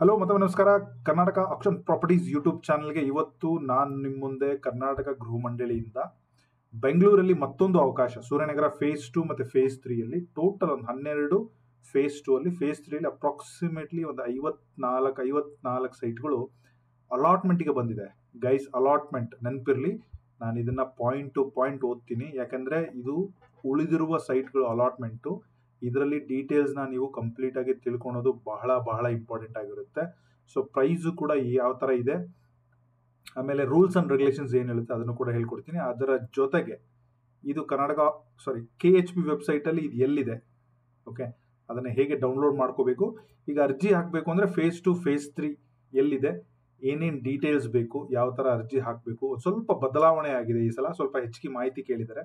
Hello ಮತ್ತೆ ನಮಸ್ಕಾರ. Karnataka action properties YouTube ಚಾನಲ್ಗೆ ಇವತ್ತು ನಾನು ನಿಮ್ಮ ಮುಂದೆ ಕರ್ನಾಟಕ ಗೃಹ ಮಂಡಳಿಯಿಂದ ಬೆಂಗಳೂರಲ್ಲಿ ಮತ್ತೊಂದು ಅವಕಾಶ ಸೂರ್ಯನಗರ ಫೇಸ್ 2 ಮತ್ತು ಫೇಸ್ 3ಯಲ್ಲಿ ಟೋಟಲ್ ಒಂದು 12 ಫೇಸ್ 2 ಅಲ್ಲಿ ಫೇಸ್ 3ಯಲ್ಲಿ ಅಪ್ರಾಕ್ಸಿಮೇಟ್ಲಿ ಒಂದು 54 ಸೈಟ್ಗಳು ಅಲಾಟ್ಮೆಂಟ್ಗೆ ಬಂದಿದೆ. ಗೈಸ್, ಅಲಾಟ್ಮೆಂಟ್ ನೆನಪಿರಲಿ, ನಾನು ಇದನ್ನ ಪಾಯಿಂಟ್ ಟು ಪಾಯಿಂಟ್ ಓದ್ತೀನಿ, ಯಾಕಂದ್ರೆ ಇದು ಉಳಿದಿರುವ ಸೈಟ್ಗಳು ಅಲಾಟ್ಮೆಂಟು. ಇದರಲ್ಲಿ ಡೀಟೇಲ್ಸ್ನ ನೀವು ಕಂಪ್ಲೀಟ್ ಆಗಿ ತಿಳ್ಕೊಳೋದು ಬಹಳ ಬಹಳ ಇಂಪಾರ್ಟೆಂಟ್ ಆಗಿರುತ್ತೆ. ಸೊ ಪ್ರೈಸು ಕೂಡ ಯಾವ ಥರ ಇದೆ, ಆಮೇಲೆ ರೂಲ್ಸ್ ಅಂಡ್ ರೆಗ್ಯುಲೇಷನ್ಸ್ ಏನು ಹೇಳುತ್ತೆ ಅದನ್ನು ಕೂಡ ಹೇಳ್ಕೊಡ್ತೀನಿ. ಅದರ ಜೊತೆಗೆ ಇದು KHP ವೆಬ್ಸೈಟಲ್ಲಿ ಇದು ಎಲ್ಲಿದೆ, ಓಕೆ, ಅದನ್ನು ಹೇಗೆ ಡೌನ್ಲೋಡ್ ಮಾಡ್ಕೋಬೇಕು, ಈಗ ಅರ್ಜಿ ಹಾಕಬೇಕು ಅಂದರೆ ಫೇಸ್ 2 ಫೇಸ್ 3 ಎಲ್ಲಿದೆ, ಏನೇನು ಡೀಟೇಲ್ಸ್ ಬೇಕು, ಯಾವ ಥರ ಅರ್ಜಿ ಹಾಕಬೇಕು, ಸ್ವಲ್ಪ ಬದಲಾವಣೆ ಆಗಿದೆ ಈ ಸಲ, ಸ್ವಲ್ಪ ಹೆಚ್ಚಿಗೆ ಮಾಹಿತಿ ಕೇಳಿದ್ದಾರೆ,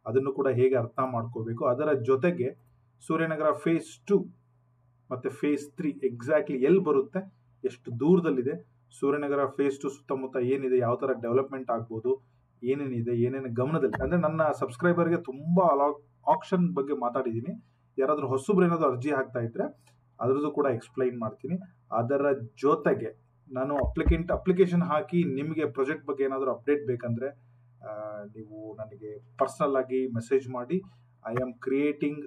ಅದನ್ನು ಕೂಡ ಹೇಗೆ ಅರ್ಥ ಮಾಡ್ಕೋಬೇಕು. ಅದರ ಜೊತೆಗೆ ಸೂರ್ಯನಗರ ಫೇಸ್ 2 ಮತ್ತು ಫೇಸ್ 3 ಎಕ್ಸಾಕ್ಟ್ಲಿ ಎಲ್ಲಿ ಬರುತ್ತೆ, ಎಷ್ಟು ದೂರದಲ್ಲಿದೆ, ಸೂರ್ಯನಗರ ಫೇಸ್ 2 ಸುತ್ತಮುತ್ತ ಏನಿದೆ, ಯಾವ ಥರ ಡೆವಲಪ್ಮೆಂಟ್ ಆಗ್ಬೋದು, ಏನೇನಿದೆ, ಏನೇನು ಗಮನದಲ್ಲಿ, ಅಂದರೆ ನನ್ನ ಸಬ್ಸ್ಕ್ರೈಬರ್ಗೆ ತುಂಬ ಆಕ್ಷನ್ ಬಗ್ಗೆ ಮಾತಾಡಿದ್ದೀನಿ. ಯಾರಾದರೂ ಹೊಸಬ್ರು ಏನಾದರೂ ಅರ್ಜಿ ಹಾಕ್ತಾ ಇದ್ರೆ ಅದರದ್ದು ಕೂಡ ಎಕ್ಸ್ಪ್ಲೈನ್ ಮಾಡ್ತೀನಿ. ಅದರ ಜೊತೆಗೆ ನಾನು ಅಪ್ಲಿಕೇಶನ್ ಹಾಕಿ ನಿಮಗೆ ಪ್ರಾಜೆಕ್ಟ್ ಬಗ್ಗೆ ಏನಾದರೂ ಅಪ್ಡೇಟ್ ಬೇಕಂದರೆ ನೀವು ನನಗೆ ಪರ್ಸನಲ್ ಆಗಿ ಮೆಸೇಜ್ ಮಾಡಿ. I am creating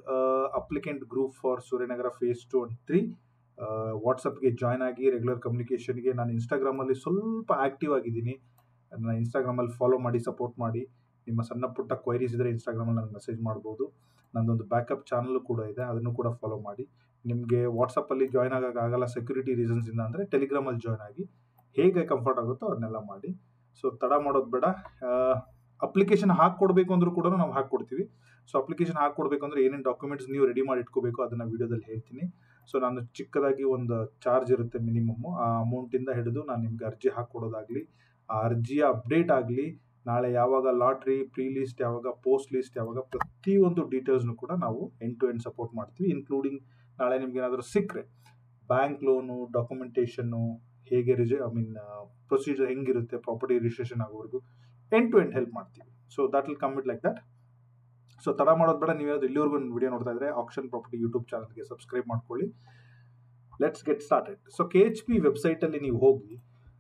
applicant group for Suryanagar phase 2 and 3. ವಾಟ್ಸಪ್ಗೆ ಜಾಯ್ನ್ ಆಗಿ ರೆಗ್ಯುಲರ್ ಕಮ್ಯುನಿಕೇಷನ್ಗೆ. ನಾನು ಇನ್ಸ್ಟಾಗ್ರಾಮಲ್ಲಿ ಸ್ವಲ್ಪ ಆ್ಯಕ್ಟಿವ್ ಆಗಿದ್ದೀನಿ, ನನ್ನ ಇನ್ಸ್ಟಾಗ್ರಾಮಲ್ಲಿ ಫಾಲೋ ಮಾಡಿ, ಸಪೋರ್ಟ್ ಮಾಡಿ. ನಿಮ್ಮ ಸಣ್ಣ ಪುಟ್ಟ ಕ್ವೈರೀಸ್ ಇದ್ದರೆ ಇನ್ಸ್ಟಾಗ್ರಾಮಲ್ಲಿ ನನಗೆ ಮೆಸೇಜ್ ಮಾಡ್ಬೋದು. ನನ್ನದೊಂದು ಬ್ಯಾಕಪ್ ಚಾನಲ್ ಕೂಡ ಇದೆ, ಅದನ್ನು ಕೂಡ ಫಾಲೋ ಮಾಡಿ. ನಿಮಗೆ ವಾಟ್ಸಪ್ಪಲ್ಲಿ ಜಾಯ್ನ್ ಆಗೋಕ್ಕಾಗಲ್ಲ ಸೆಕ್ಯೂರಿಟಿ ರೀಸನ್ಸಿಂದ ಅಂದರೆ ಟೆಲಿಗ್ರಾಮಲ್ಲಿ ಜಾಯ್ನ್ ಆಗಿ, ಹೇಗೆ ಕಂಫರ್ಟ್ ಆಗುತ್ತೋ ಅದನ್ನೆಲ್ಲ ಮಾಡಿ. ಸೊ ತಡ ಮಾಡೋದು ಬೇಡ. ಅಪ್ಲಿಕೇಶನ್ ಹಾಕ್ಕೊಡ್ಬೇಕು ಅಂದರೂ ಕೂಡ ನಾವು ಹಾಕ್ಕೊಡ್ತೀವಿ. ಸೊ ಅಪ್ಲಿಕೇಶನ್ ಹಾಕ್ಕೊಡ್ಬೇಕು ಅಂದರೆ ಏನೇನು ಡಾಕ್ಯುಮೆಂಟ್ಸ್ ನೀವು ರೆಡಿ ಮಾಡಿ ಇಟ್ಕೋಬೇಕು ಅದನ್ನು ವಿಡಿಯೋದಲ್ಲಿ ಹೇಳ್ತೀನಿ. ಸೊ ನಾನು ಚಿಕ್ಕದಾಗಿ ಒಂದು ಚಾರ್ಜ್ ಇರುತ್ತೆ ಮಿನಿಮಮ್ಮು, ಆ ಅಮೌಂಟಿಂದ ಹಿಡಿದು ನಾನು ನಿಮ್ಗೆ ಅರ್ಜಿ ಹಾಕ್ಕೊಡೋದಾಗಲಿ, ಆ ಅರ್ಜಿಯ ಅಪ್ಡೇಟ್ ಆಗಲಿ, ನಾಳೆ ಯಾವಾಗ ಲಾಟ್ರಿ, ಪ್ರೀ ಲಿಸ್ಟ್ ಯಾವಾಗ, ಪೋಸ್ಟ್ ಲಿಸ್ಟ್ ಯಾವಾಗ, ಪ್ರತಿಯೊಂದು ಡೀಟೇಲ್ಸ್ನು ಕೂಡ ನಾವು ಎಂಡ್ ಟು ಎಂಡ್ ಸಪೋರ್ಟ್ ಮಾಡ್ತೀವಿ. ಇನ್ಕ್ಲೂಡಿಂಗ್ ನಾಳೆ ನಿಮ್ಗೆ ಏನಾದರೂ ಸಿಕ್ಕರೆ ಬ್ಯಾಂಕ್ ಲೋನು, ಡಾಕ್ಯುಮೆಂಟೇಷನ್ನು ಹೇಗೆ ಪ್ರೊಸೀಜರ್ ಹೆಂಗಿರುತ್ತೆ, ಪ್ರಾಪರ್ಟಿ ರಿಜಿಸ್ಟ್ರೇಷನ್ ಆಗೋವರೆಗೂ ಎಂಡ್ ಟು ಎಂಡ್ ಹೆಲ್ಪ್ ಮಾಡ್ತೀವಿ. So that will come it like that. So ತಡ ಮಾಡೋದು ಬೇಡ. ನೀವೇನಾದ್ರು ಇಲ್ಲಿವರೆಗೂ ಒಂದು ವಿಡಿಯೋ ನೋಡ್ತಾ ಇದ್ರೆ ಆಕ್ಷನ್ ಪ್ರಾಪರ್ಟಿ ಯೂಟ್ಯೂಬ್ ಚಾನಲ್ಗೆ ಸಬ್ಸ್ಕ್ರೈಬ್ ಮಾಡ್ಕೊಳ್ಳಿ. Let's get started. So KHP ವೆಬ್ಸೈಟಲ್ಲಿ ನೀವು ಹೋಗಿ,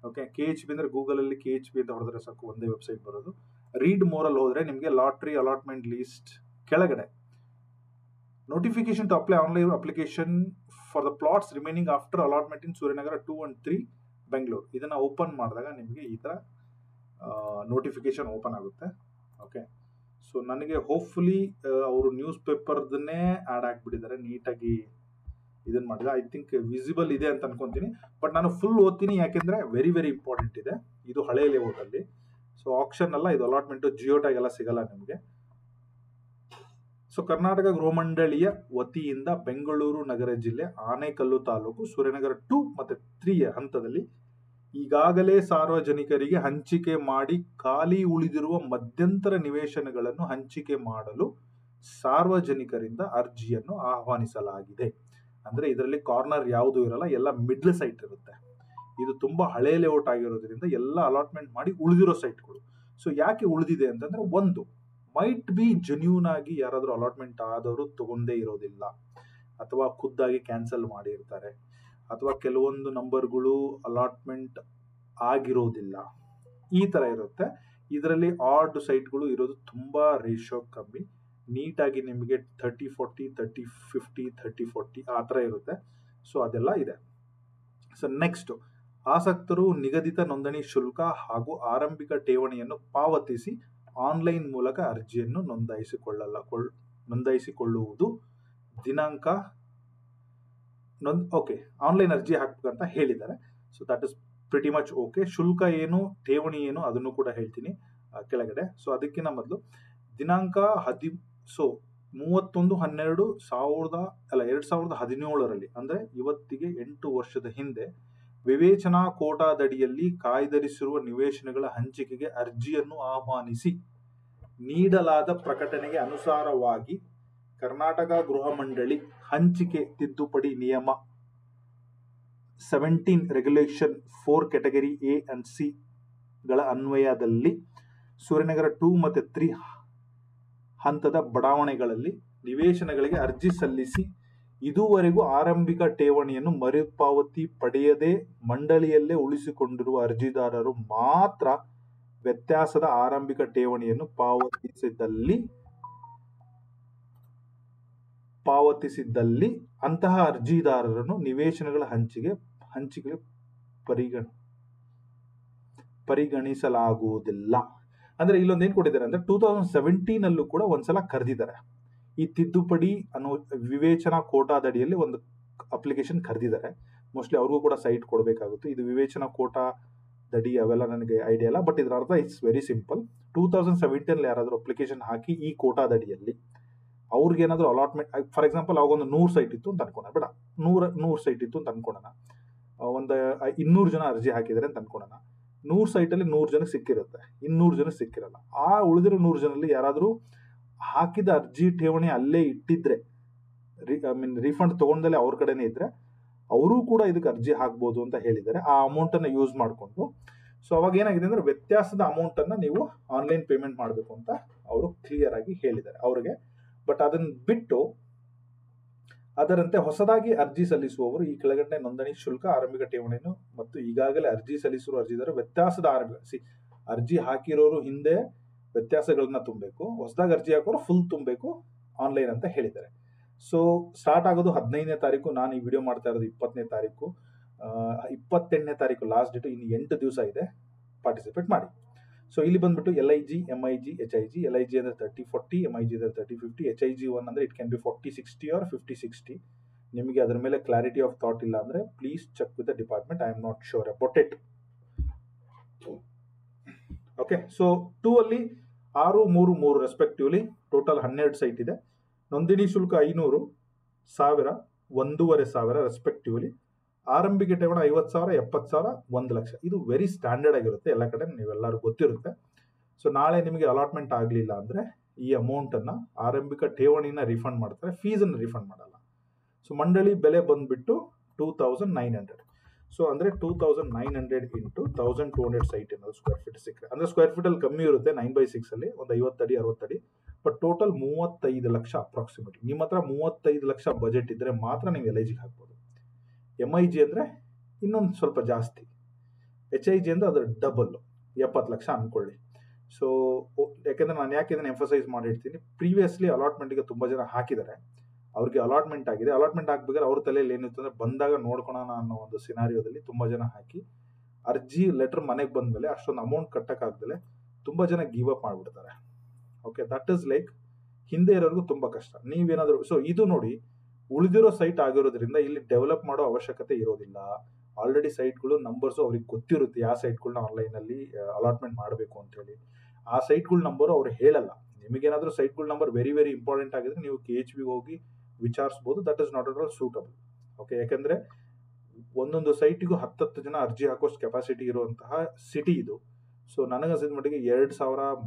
ಓಕೆ, KHP ಅಂದರೆ ಗೂಗಲಲ್ಲಿ KHP ಅಂತ ಹೊಡೆದ್ರೆ ಸಾಕು, ಒಂದೇ ವೆಬ್ಸೈಟ್ ಬರೋದು. ರೀಡ್ ಮೋರಲ್ಲಿ ಹೋದರೆ ನಿಮಗೆ ಲಾಟ್ರಿ ಅಲಾಟ್ಮೆಂಟ್ ಲೀಸ್ಟ್ ಕೆಳಗಡೆ notification to apply online application for the plots remaining after allotment in Suryanagar 2 and 3 Bengaluru, ಇದನ್ನು ಓಪನ್ ಮಾಡಿದಾಗ ನಿಮಗೆ ಈ ಥರ ನೋಟಿಫಿಕೇಶನ್ ಓಪನ್ ಆಗುತ್ತೆ. ಓಕೆ, ಸೊ ನನಗೆ ಹೋಪ್ಫುಲಿ ಅವರು ನ್ಯೂಸ್ ಪೇಪರ್ದನ್ನೇ ಆ್ಯಡ್ ಆಗಿಬಿಟ್ಟಿದ್ದಾರೆ, ನೀಟಾಗಿ ಇದನ್ನು ಮಾಡಿದೆ. ಐ ಥಿಂಕ್ ವಿಸಿಬಲ್ ಇದೆ ಅಂತ ಅನ್ಕೊತೀನಿ, ಬಟ್ ನಾನು ಫುಲ್ ಓದ್ತೀನಿ, ಯಾಕೆಂದರೆ ವೆರಿ ವೆರಿ ಇಂಪಾರ್ಟೆಂಟ್ ಇದೆ. ಇದು ಹಳೆ ಲೇಔಟಲ್ಲಿ, ಸೊ ಆಕ್ಷನ್ ಅಲ್ಲ, ಇದು ಅಲಾಟ್ಮೆಂಟು, ಜಿಯೋ ಟ್ಯಾಗ್ ಎಲ್ಲ ಸಿಗಲ್ಲ ನಿಮಗೆ. ಸೊ ಕರ್ನಾಟಕ ಗೃಹ ಮಂಡಳಿಯ ವತಿಯಿಂದ ಬೆಂಗಳೂರು ನಗರ ಜಿಲ್ಲೆ, ಆನೇಕಲ್ಲು ತಾಲೂಕು, ಸೂರ್ಯನಗರ 2 ಮತ್ತು 3 ಹಂತದಲ್ಲಿ ಈಗಾಗಲೇ ಸಾರ್ವಜನಿಕರಿಗೆ ಹಂಚಿಕೆ ಮಾಡಿ ಖಾಲಿ ಉಳಿದಿರುವ ಮಧ್ಯಂತರ ನಿವೇಶನಗಳನ್ನು ಹಂಚಿಕೆ ಮಾಡಲು ಸಾರ್ವಜನಿಕರಿಂದ ಅರ್ಜಿಯನ್ನು ಆಹ್ವಾನಿಸಲಾಗಿದೆ. ಅಂದರೆ ಇದರಲ್ಲಿ ಕಾರ್ನರ್ ಯಾವುದೂ ಇರಲ್ಲ, ಎಲ್ಲ ಮಿಡ್ಲ್ ಸೈಟ್ ಇರುತ್ತೆ. ಇದು ತುಂಬ ಹಳೆ ಲೇಔಟ್ ಆಗಿರೋದ್ರಿಂದ ಎಲ್ಲ ಅಲಾಟ್ಮೆಂಟ್ ಮಾಡಿ ಉಳಿದಿರೋ ಸೈಟ್ಗಳು. ಸೊ ಯಾಕೆ ಉಳಿದಿದೆ ಅಂತಂದರೆ, ಒಂದು ಮೈಟ್ ಬಿ ಜೆನ್ಯೂನ್ ಆಗಿ ಯಾರಾದರೂ ಅಲಾಟ್ಮೆಂಟ್ ಆದವರು ತಗೊಂಡೇ ಇರೋದಿಲ್ಲ, ಅಥವಾ ಖುದ್ದಾಗಿ ಕ್ಯಾನ್ಸಲ್ ಮಾಡಿರ್ತಾರೆ, ಅಥವಾ ಕೆಲವೊಂದು ನಂಬರ್ಗಳು ಅಲಾಟ್ಮೆಂಟ್ ಆಗಿರೋದಿಲ್ಲ, ಈ ಥರ ಇರುತ್ತೆ. ಇದರಲ್ಲಿ ಆಡ್ ಸೈಟ್ಗಳು ಇರೋದು ತುಂಬ ರೇಷಿಯೋ ಕಮ್ಮಿ, ನೀಟಾಗಿ ನಿಮಗೆ 30-40, 30-50, 30-40 ಆ ಥರ ಇರುತ್ತೆ. ಸೊ ಅದೆಲ್ಲ ಇದೆ. ಸೊ ನೆಕ್ಸ್ಟು, ಆಸಕ್ತರು ನಿಗದಿತ ನೋಂದಣಿ ಶುಲ್ಕ ಹಾಗೂ ಆರಂಭಿಕ ಠೇವಣಿಯನ್ನು ಪಾವತಿಸಿ ಆನ್ಲೈನ್ ಮೂಲಕ ಅರ್ಜಿಯನ್ನು ನೋಂದಾಯಿಸಿಕೊಳ್ಳುವುದು. ದಿನಾಂಕ ಆನ್ಲೈನ್ ಅರ್ಜಿ ಹಾಕ್ಬೇಕಂತ ಹೇಳಿದ್ದಾರೆ. So that is pretty much okay. ಶುಲ್ಕ ಏನು, ಠೇವಣಿ ಏನು, ಅದನ್ನು ಕೂಡ ಹೇಳ್ತೀನಿ ಕೆಳಗಡೆ. ಸೊ ಅದಕ್ಕಿಂತ ಮೊದಲು ದಿನಾಂಕ 31/12/2017ರಲ್ಲಿ, ಅಂದರೆ ಇವತ್ತಿಗೆ 8 ವರ್ಷದ ಹಿಂದೆ, ವಿವೇಚನಾ ಕೋಟಾದಡಿಯಲ್ಲಿ ಕಾಯ್ದಿರಿಸಿರುವ ನಿವೇಶನಗಳ ಹಂಚಿಕೆಗೆ ಅರ್ಜಿಯನ್ನು ಆಹ್ವಾನಿಸಿ ನೀಡಲಾದ ಪ್ರಕಟಣೆಗೆ ಅನುಸಾರವಾಗಿ ಕರ್ನಾಟಕ ಗೃಹ ಮಂಡಳಿ ಹಂಚಿಕೆ ತಿದ್ದುಪಡಿ ನಿಯಮ 17 regulation 4 category A and C ಗಳ ಅನ್ವಯದಲ್ಲಿ ಸೂರ್ಯನಗರ 2 ಮತ್ತು 3 ಹಂತದ ಬಡಾವಣೆಗಳಲ್ಲಿ ನಿವೇಶನಗಳಿಗೆ ಅರ್ಜಿ ಸಲ್ಲಿಸಿ ಇದುವರೆಗೂ ಆರಂಭಿಕ ಠೇವಣಿಯನ್ನು ಮರುಪಾವತಿ ಪಡೆಯದೆ ಮಂಡಳಿಯಲ್ಲೇ ಉಳಿಸಿಕೊಂಡಿರುವ ಅರ್ಜಿದಾರರು ಮಾತ್ರ ವ್ಯತ್ಯಾಸದ ಆರಂಭಿಕ ಠೇವಣಿಯನ್ನು ಪಾವತಿಸಿದ್ದಲ್ಲಿ ಅಂತಹ ಅರ್ಜಿದಾರರನ್ನು ನಿವೇಶನಗಳ ಹಂಚಿಕೆ ಪರಿಗಣಿಸಲಾಗುವುದಿಲ್ಲ. ಅಂದ್ರೆ ಇಲ್ಲೊಂದು ಏನ್ ಕೊಟ್ಟಿದ್ದಾರೆ ಅಂದ್ರೆ 2017 ಕೂಡ ಒಂದ್ಸಲ ಕರೆದಿದ್ದಾರೆ. ಈ ತಿದ್ದುಪಡಿ ಅನ್ನೋ ವಿವೇಚನಾ ಕೋಟಾದಡಿಯಲ್ಲಿ ಒಂದು ಅಪ್ಲಿಕೇಶನ್ ಕರೆದಿದ್ದಾರೆ. ಮೋಸ್ಟ್ಲಿ ಅವ್ರಿಗೂ ಕೂಡ ಸೈಟ್ ಕೊಡಬೇಕಾಗುತ್ತೆ. ಇದು ವಿವೇಚನಾ ಕೋಟಾದಡಿ ಅವೆಲ್ಲ ನನಗೆ ಐಡಿಯಾ ಇಲ್ಲ, ಬಟ್ ಇದರ ಅರ್ಥ ಇಟ್ಸ್ ವೆರಿ ಸಿಂಪಲ್. 2017 ಯಾರಾದ್ರೂ ಅಪ್ಲಿಕೇಶನ್ ಹಾಕಿ ಈ ಕೋಟಾದಡಿಯಲ್ಲಿ ಅವ್ರಿಗೆ ಏನಾದ್ರು ಅಲಾಟ್ಮೆಂಟ್, ಫಾರ್ ಎಕ್ಸಾಂಪಲ್ ಅವಾಗ ಒಂದು 100 ಸೈಟ್ ಇತ್ತು ಅಂತ ಅನ್ಕೋಣ, ಬೇಡ 100 ಸೈಟ್ ಇತ್ತು ಅಂತ ಅನ್ಕೋಣ, ಒಂದು 200 ಜನ ಅರ್ಜಿ ಹಾಕಿದ್ದಾರೆ ಅಂತ ಅನ್ಕೋಣ. 100 ಸೈಟಲ್ಲಿ 100 ಜನಕ್ಕೆ ಸಿಕ್ಕಿರುತ್ತೆ, 200 ಜನಕ್ಕೆ ಸಿಕ್ಕಿರಲ್ಲ. ಆ ಉಳಿದಿರೋ 100 ಜನರಲ್ಲಿ ಯಾರಾದ್ರೂ ಹಾಕಿದ ಅರ್ಜಿ ಠೇವಣಿ ಅಲ್ಲೇ ಇಟ್ಟಿದ್ರೆ, ರಿಫಂಡ್ ತಗೊಂಡಲ್ಲೇ ಅವ್ರ ಕಡೆನೇ ಇದ್ರೆ ಅವರು ಕೂಡ ಇದಕ್ಕೆ ಅರ್ಜಿ ಹಾಕ್ಬೋದು ಅಂತ ಹೇಳಿದ್ದಾರೆ. ಆ ಅಮೌಂಟ್ ಅನ್ನ ಯೂಸ್ ಮಾಡಿಕೊಂಡು. ಸೊ ಅವಾಗ ಏನಾಗಿದೆ ಅಂದ್ರೆ ವ್ಯತ್ಯಾಸದ ಅಮೌಂಟ್ ಅನ್ನ ನೀವು ಆನ್ಲೈನ್ ಪೇಮೆಂಟ್ ಮಾಡಬೇಕು ಅಂತ ಅವರು ಕ್ಲಿಯರ್ ಆಗಿ ಹೇಳಿದ್ದಾರೆ ಅವ್ರಿಗೆ. ಬಟ್ ಅದನ್ನ ಬಿಟ್ಟು ಅದರಂತೆ ಹೊಸದಾಗಿ ಅರ್ಜಿ ಸಲ್ಲಿಸುವವರು ಈ ಕೆಳಗಡೆ ನೋಂದಣಿ ಶುಲ್ಕ, ಆರಂಭಿಕ ಠೇವಣಿಯನ್ನು ಮತ್ತು ಈಗಾಗಲೇ ಅರ್ಜಿ ಸಲ್ಲಿಸಿರುವ ಅರ್ಜಿದಾರರು ವ್ಯತ್ಯಾಸದ ಅರ್ಜಿ ಹಾಕಿರೋರು ಹಿಂದೆ ವ್ಯತ್ಯಾಸಗಳನ್ನ ತುಂಬಬೇಕು, ಹೊಸದಾಗಿ ಅರ್ಜಿ ಹಾಕೋರು ಫುಲ್ ತುಂಬಬೇಕು ಆನ್ಲೈನ್ ಅಂತ ಹೇಳಿದ್ದಾರೆ. ಸೊ ಸ್ಟಾರ್ಟ್ ಆಗೋದು 15ನೇ ತಾರೀಕು. ನಾನು ಈ ವಿಡಿಯೋ ಮಾಡ್ತಾ ಇರೋದು 20ನೇ ತಾರೀಕು. 28ನೇ ತಾರೀಕು ಲಾಸ್ಟ್ ಡೇಟ್. ಇನ್ನು 8 ದಿವಸ ಇದೆ, ಪಾರ್ಟಿಸಿಪೇಟ್ ಮಾಡಿ. ಸೊ ಇಲ್ಲಿ ಬಂದ್ಬಿಟ್ಟು LIG, MIG, HIG. LIG ಅಂದ್ರೆ 30-40, MIG ಅಂದ್ರೆ 30-50, HIG 1 ಅಂದ್ರೆ ಇಟ್ ಕ್ಯಾನ್ ಬಿ 40-60 ಆರ್ 50-60. ನಿಮಗೆ ಅದರ ಮೇಲೆ ಕ್ಲಾರಿಟಿ ಆಫ್ ಥಾಟ್ ಇಲ್ಲ ಅಂದ್ರೆ please check with the department. I am not sure about it. Okay, so 2 ಅಲ್ಲಿ 6, 3, 3 ರೆಸ್ಪೆಕ್ಟಿವ್ಲಿ ಟೋಟಲ್ 12 ಸೈಟ್ ಇದೆ. ನೋಂದಣಿ ಶುಲ್ಕ 500, 1000, 1500 ರೆಸ್ಪೆಕ್ಟಿವ್ಲಿ. ಆರಂಭಿಕ ಠೇವಣಿ 50,000, 70,000, 1 ಲಕ್ಷ. ಇದು ವೆರಿ ಸ್ಟ್ಯಾಂಡರ್ಡ್ ಆಗಿರುತ್ತೆ ಎಲ್ಲ ಕಡೆ, ನೀವೆಲ್ಲರೂ ಗೊತ್ತಿರುತ್ತೆ. ಸೊ ನಾಳೆ ನಿಮಗೆ ಅಲಾಟ್ಮೆಂಟ್ ಆಗಲಿಲ್ಲ ಅಂದ್ರೆ ಈ ಅಮೌಂಟ್ ಅನ್ನ ಆರಂಭಿಕ ಠೇವಣಿನ ರಿಫಂಡ್ ಮಾಡ್ತಾರೆ, ಫೀಸ್ ಅನ್ನು ರಿಫಂಡ್ ಮಾಡಲ್ಲ. ಸೊ ಮಂಡಳಿ ಬೆಲೆ ಬಂದ್ಬಿಟ್ಟು 2900. ಸೊ ಅಂದ್ರೆ 2900 ಇಂಟು 1200 ಸೈಟ್ ಅನ್ನೋದು ಸ್ಕ್ವೇರ್ ಫೀಟ್ ಸಿಕ್ಕರೆ, ಅಂದ್ರೆ ಸ್ಕ್ವೇರ್ ಫೀಟ್ ಅಲ್ಲಿ ಕಮ್ಮಿ ಇರುತ್ತೆ 9/6 ಅಲ್ಲಿ, ಒಂದು 50 ಅಡಿ 60 ಅಡಿ. But total 35 lakh approximately. ನಿಮ್ಮ ಹತ್ರ 35 ಲಕ್ಷ ಬಜೆಟ್ ಇದ್ರೆ ಮಾತ್ರ ನೀವು LIG ಹಾಕ್ಬೋದು. MIG ಅಂದ್ರೆ ಇನ್ನೊಂದು ಸ್ವಲ್ಪ ಜಾಸ್ತಿ, HIG ಅಂದ್ರೆ ಅದ್ರ ಡಬಲ್, 70 ಲಕ್ಷ ಅನ್ಕೊಳ್ಳಿ. ಸೊ ಯಾಕೆಂದ್ರೆ ನಾನು ಯಾಕೆ ಇದನ್ನ ಎಂಫಸೈಸ್ ಮಾಡಿರ್ತೀನಿ, ಪ್ರೀವಿಯಸ್ಲಿ ಅಲಾಟ್ಮೆಂಟ್ಗೆ ತುಂಬಾ ಜನ ಹಾಕಿದ್ದಾರೆ, ಅವ್ರಿಗೆ ಅಲಾಟ್ಮೆಂಟ್ ಆಗಿದೆ. ಅಲಾಟ್ಮೆಂಟ್ ಆಗ್ಬೇಕಾದ್ರೆ ಅವ್ರ ತಲೆಯಲ್ಲಿ ಏನಿತ್ತು ಅಂದ್ರೆ ಬಂದಾಗ ನೋಡ್ಕೊಳೋಣ ಅನ್ನೋ ಒಂದು ಸಿನಾರಿಯೋದಲ್ಲಿ ತುಂಬಾ ಜನ ಹಾಕಿ ಅರ್ಜಿ ಲೆಟರ್ ಮನೆಗೆ ಬಂದ್ಮೇಲೆ ಅಷ್ಟೊಂದು ಅಮೌಂಟ್ ಕಟ್ಟಕ್ಕಾಗ್ದಲೆ ತುಂಬಾ ಜನ ಗಿವ್ ಅಪ್ ಮಾಡ್ಬಿಡ್ತಾರೆ. ಓಕೆ, ದಟ್ ಇಸ್ ಲೈಕ್ ಹಿಂದೆ ಇರೋರ್ಗು ತುಂಬಾ ಕಷ್ಟ. ನೀವೇನಾದ್ರು ಸೊ ಇದು ನೋಡಿ, ಉಳಿದಿರೋ ಸೈಟ್ ಆಗಿರೋದ್ರಿಂದ ಇಲ್ಲಿ ಡೆವಲಪ್ ಮಾಡೋ ಅವಶ್ಯಕತೆ ಇರೋದಿಲ್ಲ. ಆಲ್ರೆಡಿ ಸೈಟ್ಗಳು ನಂಬರ್ಸು ಅವ್ರಿಗೆ ಗೊತ್ತಿರುತ್ತೆ, ಯಾವ ಸೈಟ್ಗಳನ್ನ ಆನ್ಲೈನ್ ಅಲ್ಲಿ ಅಲಾಟ್ಮೆಂಟ್ ಮಾಡಬೇಕು ಅಂತ ಹೇಳಿ. ಆ ಸೈಟ್ಗಳ ನಂಬರು ಅವ್ರು ಹೇಳಲ್ಲ. ನಿಮಗೇನಾದ್ರೂ ಸೈಟ್ಗಳ ನಂಬರ್ ವೆರಿ ವೆರಿ ಇಂಪಾರ್ಟೆಂಟ್ ಆಗಿದ್ರೆ ನೀವು KHB ಹೋಗಿ ವಿಚಾರಿಸಬಹುದು. That is not at all suitable. Okay, ಯಾಕಂದ್ರೆ ಒಂದೊಂದು ಸೈಟಿಗೂ 10 ಜನ ಅರ್ಜಿ ಹಾಕೋಷ್ಟು ಕೆಪಾಸಿಟಿ ಇರುವಂತಹ ಸಿಟಿ ಇದು. ಸೊ ನನಗನ್ಸಿದ ಮಟ್ಟಿಗೆ 2,000,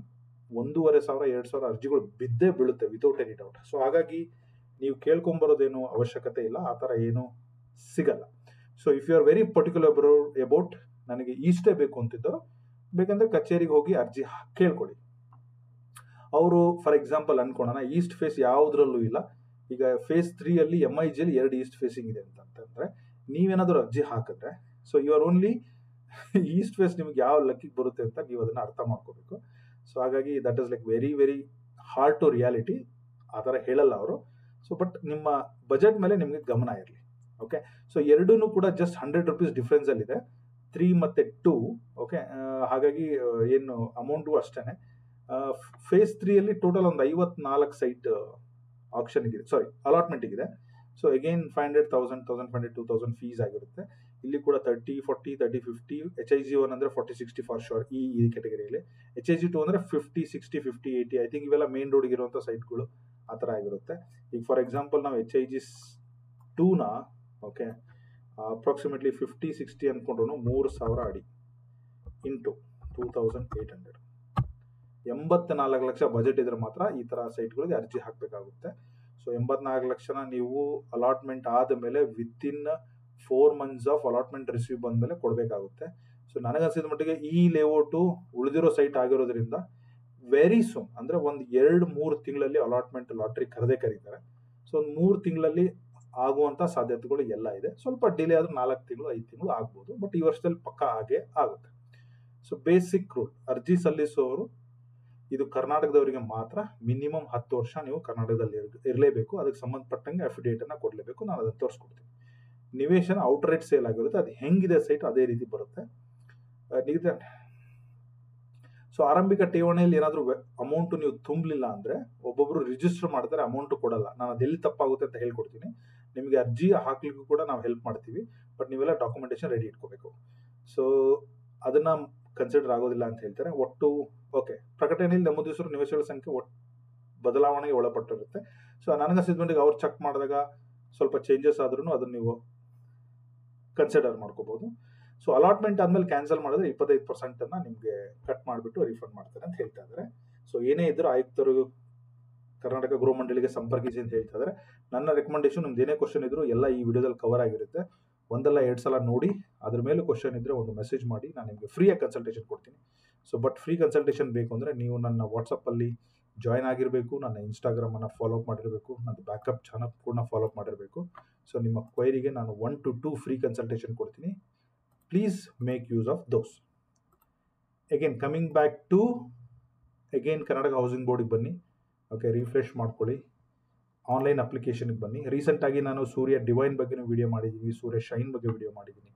1,500, 2,000 ಅರ್ಜಿಗಳು ಬಿದ್ದೇ ಬೀಳುತ್ತೆ ವಿತೌಟ್ ಎನಿ ಡೌಟ್. ಸೊ ಹಾಗಾಗಿ ನೀವು ಕೇಳ್ಕೊಂಬರೋದೇನು ಅವಶ್ಯಕತೆ ಇಲ್ಲ, ಆ ಥರ ಏನು ಸಿಗಲ್ಲ. So if you are very particular about ನನಗೆ ಈಸ್ಟೇ ಬೇಕು ಅಂತಿದ್ದೋ, ಬೇಕಂದ್ರೆ ಕಚೇರಿಗೆ ಹೋಗಿ ಅರ್ಜಿ ಕೇಳ್ಕೊಳ್ಳಿ. ಅವರು ಫಾರ್ ಎಕ್ಸಾಂಪಲ್ ಅನ್ಕೊಳ್ಳೋಣ, ಈಸ್ಟ್ ಫೇಸ್ ಯಾವುದ್ರಲ್ಲೂ ಇಲ್ಲ. ಈಗ ಫೇಸ್ 3 ಅಲ್ಲಿ MIG ಅಲ್ಲಿ 2 ಈಸ್ಟ್ ಫೇಸಿಂಗ್ ಇದೆ ಅಂತಂದ್ರೆ ನೀವೇನಾದ್ರೂ ಅರ್ಜಿ ಹಾಕಿದ್ರೆ, so you are only east face ನಿಮ್ಗೆ ಯಾವ ಲಕ್ಕಿಗೆ ಬರುತ್ತೆ ಅಂತ ನೀವು ಅದನ್ನ ಅರ್ಥ ಮಾಡ್ಕೋಬೇಕು. ಸೊ ಹಾಗಾಗಿ that is like very very hard to reality. ಆ ಥರ ಹೇಳಲ್ಲ ಅವರು. ಸೊ ಬಟ್ ನಿಮ್ಮ ಬಜೆಟ್ ಮೇಲೆ ನಿಮಗೆ ಗಮನ ಇರಲಿ. ಓಕೆ, ಸೊ ಎರಡೂ ಕೂಡ ಜಸ್ಟ್ 100 ರೂಪೀಸ್ ಡಿಫ್ರೆನ್ಸ್ ಅಲ್ಲಿ ಇದೆ, 3 ಮತ್ತೆ 2. ಓಕೆ, ಹಾಗಾಗಿ ಏನು ಅಮೌಂಟು ಅಷ್ಟೇನೆ. ಫೇಸ್ 3 ಅಲ್ಲಿ ಟೋಟಲ್ ಒಂದು 54 ಸೈಟ್ ಆಪ್ಷನ್ ಇದೆ, ಸಾರಿ ಅಲಾಟ್ಮೆಂಟ್ ಇದೆ. ಸೊ ಅಗೈನ್ 500, 1,000, 1,500, 2,000 ಫೀಸ್ ಆಗಿರುತ್ತೆ. ಇಲ್ಲಿ ಕೂಡ 30-40, 30-50. HIG 1 ಅಂದ್ರೆ 40-60 ಫಾರ್ ಶೋರ್ ಈ ಕ್ಯಾಟಗರಿಯಲ್ಲಿ. HIG 2 ಅಂದ್ರೆ 50-60, 50-80. ಐ ಥಿಂಕ್ ಇವೆಲ್ಲ ಮೇನ್ ರೋಡ್ಗೆ ಇರುವಂಥ ಸೈಟ್ಗಳು ಆ ಥರ ಆಗಿರುತ್ತೆ. ಈಗ ಫಾರ್ ಎಕ್ಸಾಂಪಲ್ ನಾವು HIG 2ನ ಓಕೆ ಅಪ್ರಾಕ್ಸಿಮೇಟ್ಲಿ 50-60 ಅನ್ಕೊಂಡ್ರು 3,000 ಅಡಿ ಇಂಟು 2,800, 84 ಲಕ್ಷ ಬಜೆಟ್ ಇದ್ರೆ ಮಾತ್ರ ಈ ತರ ಸೈಟ್ಗಳಿಗೆ ಅರ್ಜಿ ಹಾಕಬೇಕಾಗುತ್ತೆ. ಸೊ 84 ಲಕ್ಷನ ನೀವು ಅಲಾಟ್ಮೆಂಟ್ ಆದ ಮೇಲೆ within 4 months of allotment receive ಬಂದ ಮೇಲೆ ಕೊಡಬೇಕಾಗುತ್ತೆ. ಸೊ ನನಗನ್ಸಿದ ಮಟ್ಟಿಗೆ ಈ ಲೇಔಟು ಉಳಿದಿರೋ ಸೈಟ್ ಆಗಿರೋದ್ರಿಂದ ವೆರಿ ಸೂನ್, ಅಂದ್ರೆ ಒಂದು 2-3 ತಿಂಗಳಲ್ಲಿ ಅಲಾಟ್ಮೆಂಟ್ ಲಾಟ್ರಿ ಕರೆದೇ ಕರೀತಾರೆ. ಸೊ ಒಂದು 3 ತಿಂಗಳಲ್ಲಿ ಆಗುವಂಥ ಸಾಧ್ಯತೆಗಳು ಎಲ್ಲ ಇದೆ. ಸ್ವಲ್ಪ ಡಿಲೇ ಆದರೂ 4 ತಿಂಗಳು 5 ತಿಂಗಳು ಆಗ್ಬೋದು, ಬಟ್ ಈ ವರ್ಷದಲ್ಲಿ ಪಕ್ಕ ಹಾಗೆ ಆಗುತ್ತೆ. ಸೊ ಬೇಸಿಕ್ ರೂಲ್, ಅರ್ಜಿ ಸಲ್ಲಿಸುವವರು ಇದು ಕರ್ನಾಟಕದವರಿಗೆ ಮಾತ್ರ ಮಿನಿಮಮ್ 10 ವರ್ಷ ನೀವು ಕರ್ನಾಟಕದಲ್ಲಿ ಇರಲೇಬೇಕು. ಅದಕ್ಕೆ ಸಂಬಂಧಪಟ್ಟಂಗೆ ಅಫಿಡೇಟ್ ಅನ್ನ ಕೊಡಲೇಬೇಕು. ನಾನು ಅದನ್ನು ತೋರಿಸ್ಕೊಡ್ತೀನಿ. ನಿವೇಶನ ಔಟ್ರೈಟ್ ಸೇಲ್ ಆಗಿರುತ್ತೆ, ಅದು ಹೆಂಗಿದೆ ಸೈಟ್ ಅದೇ ರೀತಿ ಬರುತ್ತೆ. ಸೊ ಆರಂಭಿಕ ಠೇವಣಿಯಲ್ಲಿ ಏನಾದರೂ ಅಮೌಂಟ್ ನೀವು ತುಂಬಲಿಲ್ಲ ಅಂದ್ರೆ ಒಬ್ಬೊಬ್ರು ರಿಜಿಸ್ಟರ್ ಮಾಡ್ತಾರೆ, ಅಮೌಂಟ್ ಕೊಡಲ್ಲ. ನಾನು ಅದೆಲ್ಲಿ ತಪ್ಪಾಗುತ್ತೆ ಅಂತ ಹೇಳ್ಕೊಡ್ತೀನಿ. ನಿಮಗೆ ಅರ್ಜಿ ಹಾಕ್ಲಿಕ್ಕೂ ಕೂಡ ನಾವು ಹೆಲ್ಪ್ ಮಾಡ್ತೀವಿ, ಬಟ್ ನೀವೆಲ್ಲ ಡಾಕ್ಯುಮೆಂಟೇಶನ್ ರೆಡಿ ಇಟ್ಕೋಬೇಕು. ಸೊ ಅದನ್ನ ಕನ್ಸಿಡರ್ ಆಗೋದಿಲ್ಲ ಅಂತ ಹೇಳ್ತಾರೆ. ಒಟ್ಟು ಓಕೆ, ಪ್ರಕಟಣೆಯಲ್ಲಿ ನಮೂದಿಸಿರುವ ನಿವೇಶಗಳ ಸಂಖ್ಯೆ ಬದಲಾವಣೆಗೆ ಒಳಪಟ್ಟಿರುತ್ತೆ. ಸೊ ನನಗನ್ಸಿದ ಮಟ್ಟಿಗೆ ಅವ್ರು ಚೆಕ್ ಮಾಡಿದಾಗ ಸ್ವಲ್ಪ ಚೇಂಜಸ್ ಆದ್ರೂ ಅದನ್ನ ನೀವು ಕನ್ಸಿಡರ್ ಮಾಡ್ಕೋಬಹುದು. ಸೊ ಅಲಾಟ್ಮೆಂಟ್ ಆದ್ಮೇಲೆ ಕ್ಯಾನ್ಸಲ್ ಮಾಡಿದ್ರೆ 25% ಅನ್ನ ನಿಮ್ಗೆ ಕಟ್ ಮಾಡಿಬಿಟ್ಟು ರಿಫಂಡ್ ಮಾಡ್ತಾರೆ ಅಂತ ಹೇಳ್ತಾ ಇದ್ದಾರೆ. ಸೊ ಏನೇ ಇದ್ರೂ ಆಯುಕ್ತರು ಕರ್ನಾಟಕ ಗೃಹ ಮಂಡಳಿಗೆ ಸಂಪರ್ಕಿಸಿ ಅಂತ ಹೇಳ್ತಾ ಇದ್ದಾರೆ. ನನ್ನ ರೆಕಮೆಂಡೇಶನ್, ನಿಮ್ದು ಏನೇ ಕ್ವಶನ್ ಇದ್ರು ಎಲ್ಲ ಈ ವಿಡಿಯೋದಲ್ಲಿ ಕವರ್ ಆಗಿರುತ್ತೆ. ಒಂದಲ್ಲ 2 ಸಲ ನೋಡಿ, ಅದ್ರ ಮೇಲೆ ಕ್ವಶನ್ ಇದ್ರೆ ಒಂದು ಮೆಸೇಜ್ ಮಾಡಿ, ನಾನು ನಿಮಗೆ ಫ್ರೀಯಾಗಿ ಕನ್ಸಲ್ಟೇಷನ್ ಕೊಡ್ತೀನಿ. ಸೊ ಬಟ್ ಫ್ರೀ ಕನ್ಸಲ್ಟೇಷನ್ ಬೇಕು ಅಂದರೆ ನೀವು ನನ್ನ ವಾಟ್ಸಪ್ಪಲ್ಲಿ ಜಾಯ್ನ್ ಆಗಿರಬೇಕು, ನನ್ನ ಇನ್ಸ್ಟಾಗ್ರಾಮನ್ನು ಫಾಲೋ ಅಪ್ ಮಾಡಿರಬೇಕು, ನನ್ನ ಬ್ಯಾಕಪ್ ಚಾನಲ್ ಕೂಡ ಫಾಲೋ ಅಪ್ ಮಾಡಿರಬೇಕು. ಸೊ ನಿಮ್ಮ ಕ್ವೈರಿಗೆ ನಾನು 1 to 2 ಫ್ರೀ ಕನ್ಸಲ್ಟೇಷನ್ ಕೊಡ್ತೀನಿ. Please make use of those. Again coming back to Karnataka housing ಬೋರ್ಡಿಗೆ ಬನ್ನಿ. ಓಕೆ, ರಿಫ್ರೆಶ್ ಮಾಡ್ಕೊಳ್ಳಿ. ಆನ್ಲೈನ್ ಅಪ್ಲಿಕೇಶನ್ಗೆ ಬನ್ನಿ. ರೀಸೆಂಟಾಗಿ ನಾನು ಸೂರ್ಯ ಡಿವೈನ್ ಬಗ್ಗೆ ವಿಡಿಯೋ ಮಾಡಿದ್ದೀನಿ, ಸೂರ್ಯ ಶೈನ್ ಬಗ್ಗೆ ವಿಡಿಯೋ ಮಾಡಿದ್ದೀನಿ,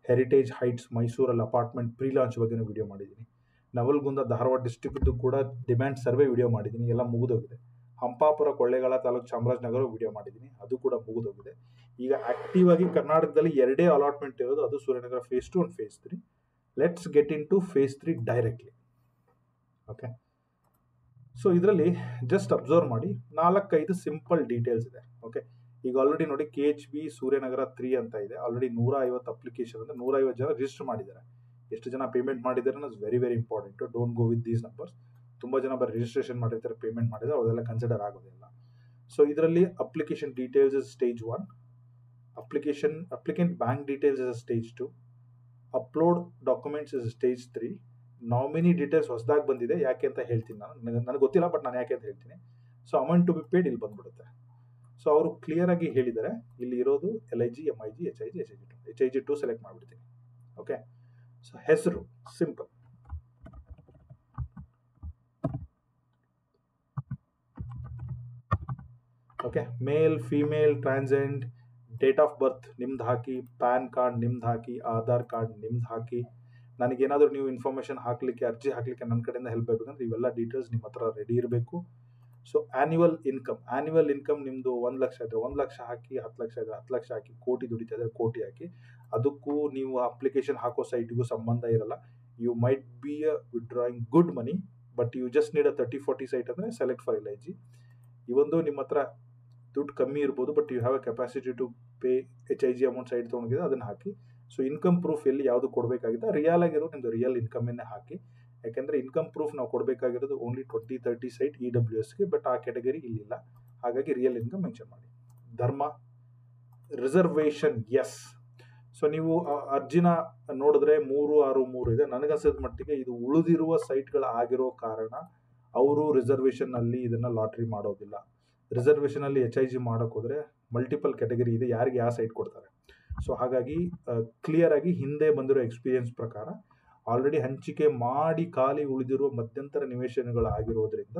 ಹೆರಿಟೇಜ್ ಹೈಟ್ಸ್ ಮೈಸೂರಲ್ಲಿ ಅಪಾರ್ಟ್ಮೆಂಟ್ ಪ್ರೀ ಲಾಂಚ್ ಬಗ್ಗೆ ವಿಡಿಯೋ ಮಾಡಿದ್ದೀನಿ, ನವಲ್ಗುಂದ ಧಾರವಾಡ ಡಿಸ್ಟ್ರಿಕ್ಟ್ದು ಕೂಡ ಡಿಮ್ಯಾಂಡ್ ಸರ್ವೆ ವಿಡಿಯೋ ಮಾಡಿದ್ದೀನಿ, ಎಲ್ಲ ಮುಗಿದೋಗಿದೆ. ಹಂಪಾಪುರ ಕೊಳ್ಳೇಗಾಲ ತಾಲೂಕು ಚಾಮರಾಜನಗರ ವಿಡಿಯೋ ಮಾಡಿದ್ದೀನಿ, ಅದು ಕೂಡ ಮುಗಿದೋಗಿದೆ. ಈಗ ಆಕ್ಟಿವ್ ಆಗಿ ಕರ್ನಾಟಕದಲ್ಲಿ 2 ಅಲಾಟ್ಮೆಂಟ್ ಇರೋದು, ಅದು Suryanagar phase 2 and phase 3. Let's get into phase 3 directly. Okay, so ಇದರಲ್ಲಿ ಜಸ್ಟ್ ಅಬ್ಸರ್ವ್ ಮಾಡಿ 4-5 ಸಿಂಪಲ್ ಡೀಟೇಲ್ಸ್ ಇದೆ. ಓಕೆ, ಈಗ ಆಲ್ರೆಡಿ ನೋಡಿ KHB ಸೂರ್ಯನಗರ 3 ಅಂತ ಇದೆ. ಆಲ್ರೆಡಿ 150 ಅಪ್ಲಿಕೇಶನ್ ಅಂದ್ರೆ 150 ಜನ ರಿಜಿಸ್ಟರ್ ಮಾಡಿದ್ದಾರೆ. ಎಷ್ಟು ಜನ ಪೇಮೆಂಟ್ ಮಾಡಿದ್ದಾರೆ ಅನ್ನೋದು very very important. Don't go with these numbers. ತುಂಬ ಜನ ಬರೀ ರಿಜಿಸ್ಟ್ರೇಷನ್ ಮಾಡಿರ್ತಾರೆ, ಪೇಮೆಂಟ್ ಮಾಡಿದ್ರೆ ಅವರೆಲ್ಲ ಕನ್ಸಿಡರ್ ಆಗೋದಿಲ್ಲ. ಸೊ ಇದರಲ್ಲಿ application details is stage 1, applicant bank details is stage 2, upload documents is stage 3. Nominee details ಹೊಸದಾಗಿ ಬಂದಿದೆ, ಯಾಕೆ ಅಂತ ಹೇಳ್ತೀನಿ ನಾನು, ನನಗೆ ಗೊತ್ತಿಲ್ಲ, ಬಟ್ ನಾನು ಯಾಕೆ ಅಂತ ಹೇಳ್ತೀನಿ. So amount to be paid ಇಲ್ಲಿ ಬಂದ್ಬಿಡುತ್ತೆ. ಸೊ ಅವರು ಕ್ಲಿಯರ್ ಆಗಿ ಹೇಳಿದ್ದಾರೆ, ಇಲ್ಲಿ ಇರೋದು LIG, MIG, HIG, HIG2 select ಮಾಡಿಬಿಡ್ತೀನಿ. ಓಕೆ, ಸೊ ಹೆಸರು simple. Okay, male, female, transgender, date of birth ನಿಮ್ದು ಹಾಕಿ, ಪ್ಯಾನ್ ಕಾರ್ಡ್ ನಿಮ್ದು ಹಾಕಿ, ಆಧಾರ್ ಕಾರ್ಡ್ ನಿಮ್ದು ಹಾಕಿ. ನನಗೇನಾದರೂ ನೀವು ಇನ್ಫಾರ್ಮೇಷನ್ ಹಾಕಲಿಕ್ಕೆ, ಅರ್ಜಿ ಹಾಕಲಿಕ್ಕೆ ನನ್ನ ಕಡೆಯಿಂದ ಹೆಲ್ಪ್ ಬೇಕಂದ್ರೆ ಇವೆಲ್ಲ ಡೀಟೇಲ್ಸ್ ನಿಮ್ಮ ಹತ್ರ ರೆಡಿ ಇರಬೇಕು. ಸೊ ಆನ್ಯುವಲ್ ಇನ್ಕಮ್ ನಿಮ್ಮದು 1 ಲಕ್ಷ ಇದ್ರೆ 1 ಲಕ್ಷ ಹಾಕಿ, 10 ಲಕ್ಷ ಇದ್ರೆ 10 ಲಕ್ಷ ಹಾಕಿ, ಕೋಟಿ ದುಡಿತಾ ಇದ್ರೆ ಕೋಟಿ ಹಾಕಿ. ಅದಕ್ಕೂ ನೀವು ಅಪ್ಲಿಕೇಶನ್ ಹಾಕೋ ಸೈಟಿಗೂ ಸಂಬಂಧ ಇರಲ್ಲ. You might be withdrawing good money, but you just need 30-40 site ಅಂದರೆ ಸೆಲೆಕ್ಟ್ ಫಾರ್ LIG. ಇವೊಂದು ನಿಮ್ಮ ಹತ್ರ ದುಡ್ಡು ಕಮ್ಮಿ ಇರ್ಬೋದು, but you have a capacity to pay HIG amount side ತೊಗೊಂಡಿದೆ, ಅದನ್ನು ಹಾಕಿ. ಸೊ ಇನ್ಕಮ್ ಪ್ರೂಫ್ ಎಲ್ಲಿ ಯಾವುದು ಕೊಡಬೇಕಾಗಿದೆ, ರಿಯಲ್ ಆಗಿರೋ ನಿಮ್ಮದು ರಿಯಲ್ ಇನ್ಕಮನ್ನೇ ಹಾಕಿ. ಯಾಕೆಂದರೆ ಇನ್ಕಮ್ ಪ್ರೂಫ್ ನಾವು ಕೊಡಬೇಕಾಗಿರೋದು ಓನ್ಲಿ 20-30 ಸೈಟ್ EWSಗೆ, ಬಟ್ ಆ ಕ್ಯಾಟಗರಿ ಇಲ್ಲಿಲ್ಲ. ಹಾಗಾಗಿ ರಿಯಲ್ ಇನ್ಕಮ್ ಮೆನ್ಷನ್ ಮಾಡಿ. ಧರ್ಮ, ರಿಸರ್ವೇಷನ್ ಎಸ್. ಸೊ ನೀವು ಅರ್ಜಿನ ನೋಡಿದ್ರೆ 363 ಇದೆ. ನನಗನ್ಸಿದ ಮಟ್ಟಿಗೆ ಇದು ಉಳಿದಿರುವ ಸೈಟ್ಗಳು ಆಗಿರೋ ಕಾರಣ ಅವರು ರಿಸರ್ವೇಷನ್ ಅಲ್ಲಿ ಇದನ್ನ ಲಾಟ್ರಿ ಮಾಡೋದಿಲ್ಲ. ರಿಸರ್ವೇಷನ್ ಅಲ್ಲಿ HIG ಮಾಡೋಕೆ ಹೋದ್ರೆ ಮಲ್ಟಿಪಲ್ ಕ್ಯಾಟಗರಿ ಇದೆ, ಯಾರಿಗೆ ಯಾವ ಸೈಟ್ ಕೊಡ್ತಾರೆ. ಸೊ ಹಾಗಾಗಿ ಕ್ಲಿಯರ್ ಆಗಿ ಹಿಂದೆ ಬಂದಿರೋ ಎಕ್ಸ್ಪೀರಿಯನ್ಸ್ ಪ್ರಕಾರ ಆಲ್ರೆಡಿ ಹಂಚಿಕೆ ಮಾಡಿ ಖಾಲಿ ಉಳಿದಿರುವ ಮಧ್ಯಂತರ ನಿವೇಶನಗಳು ಆಗಿರೋದ್ರಿಂದ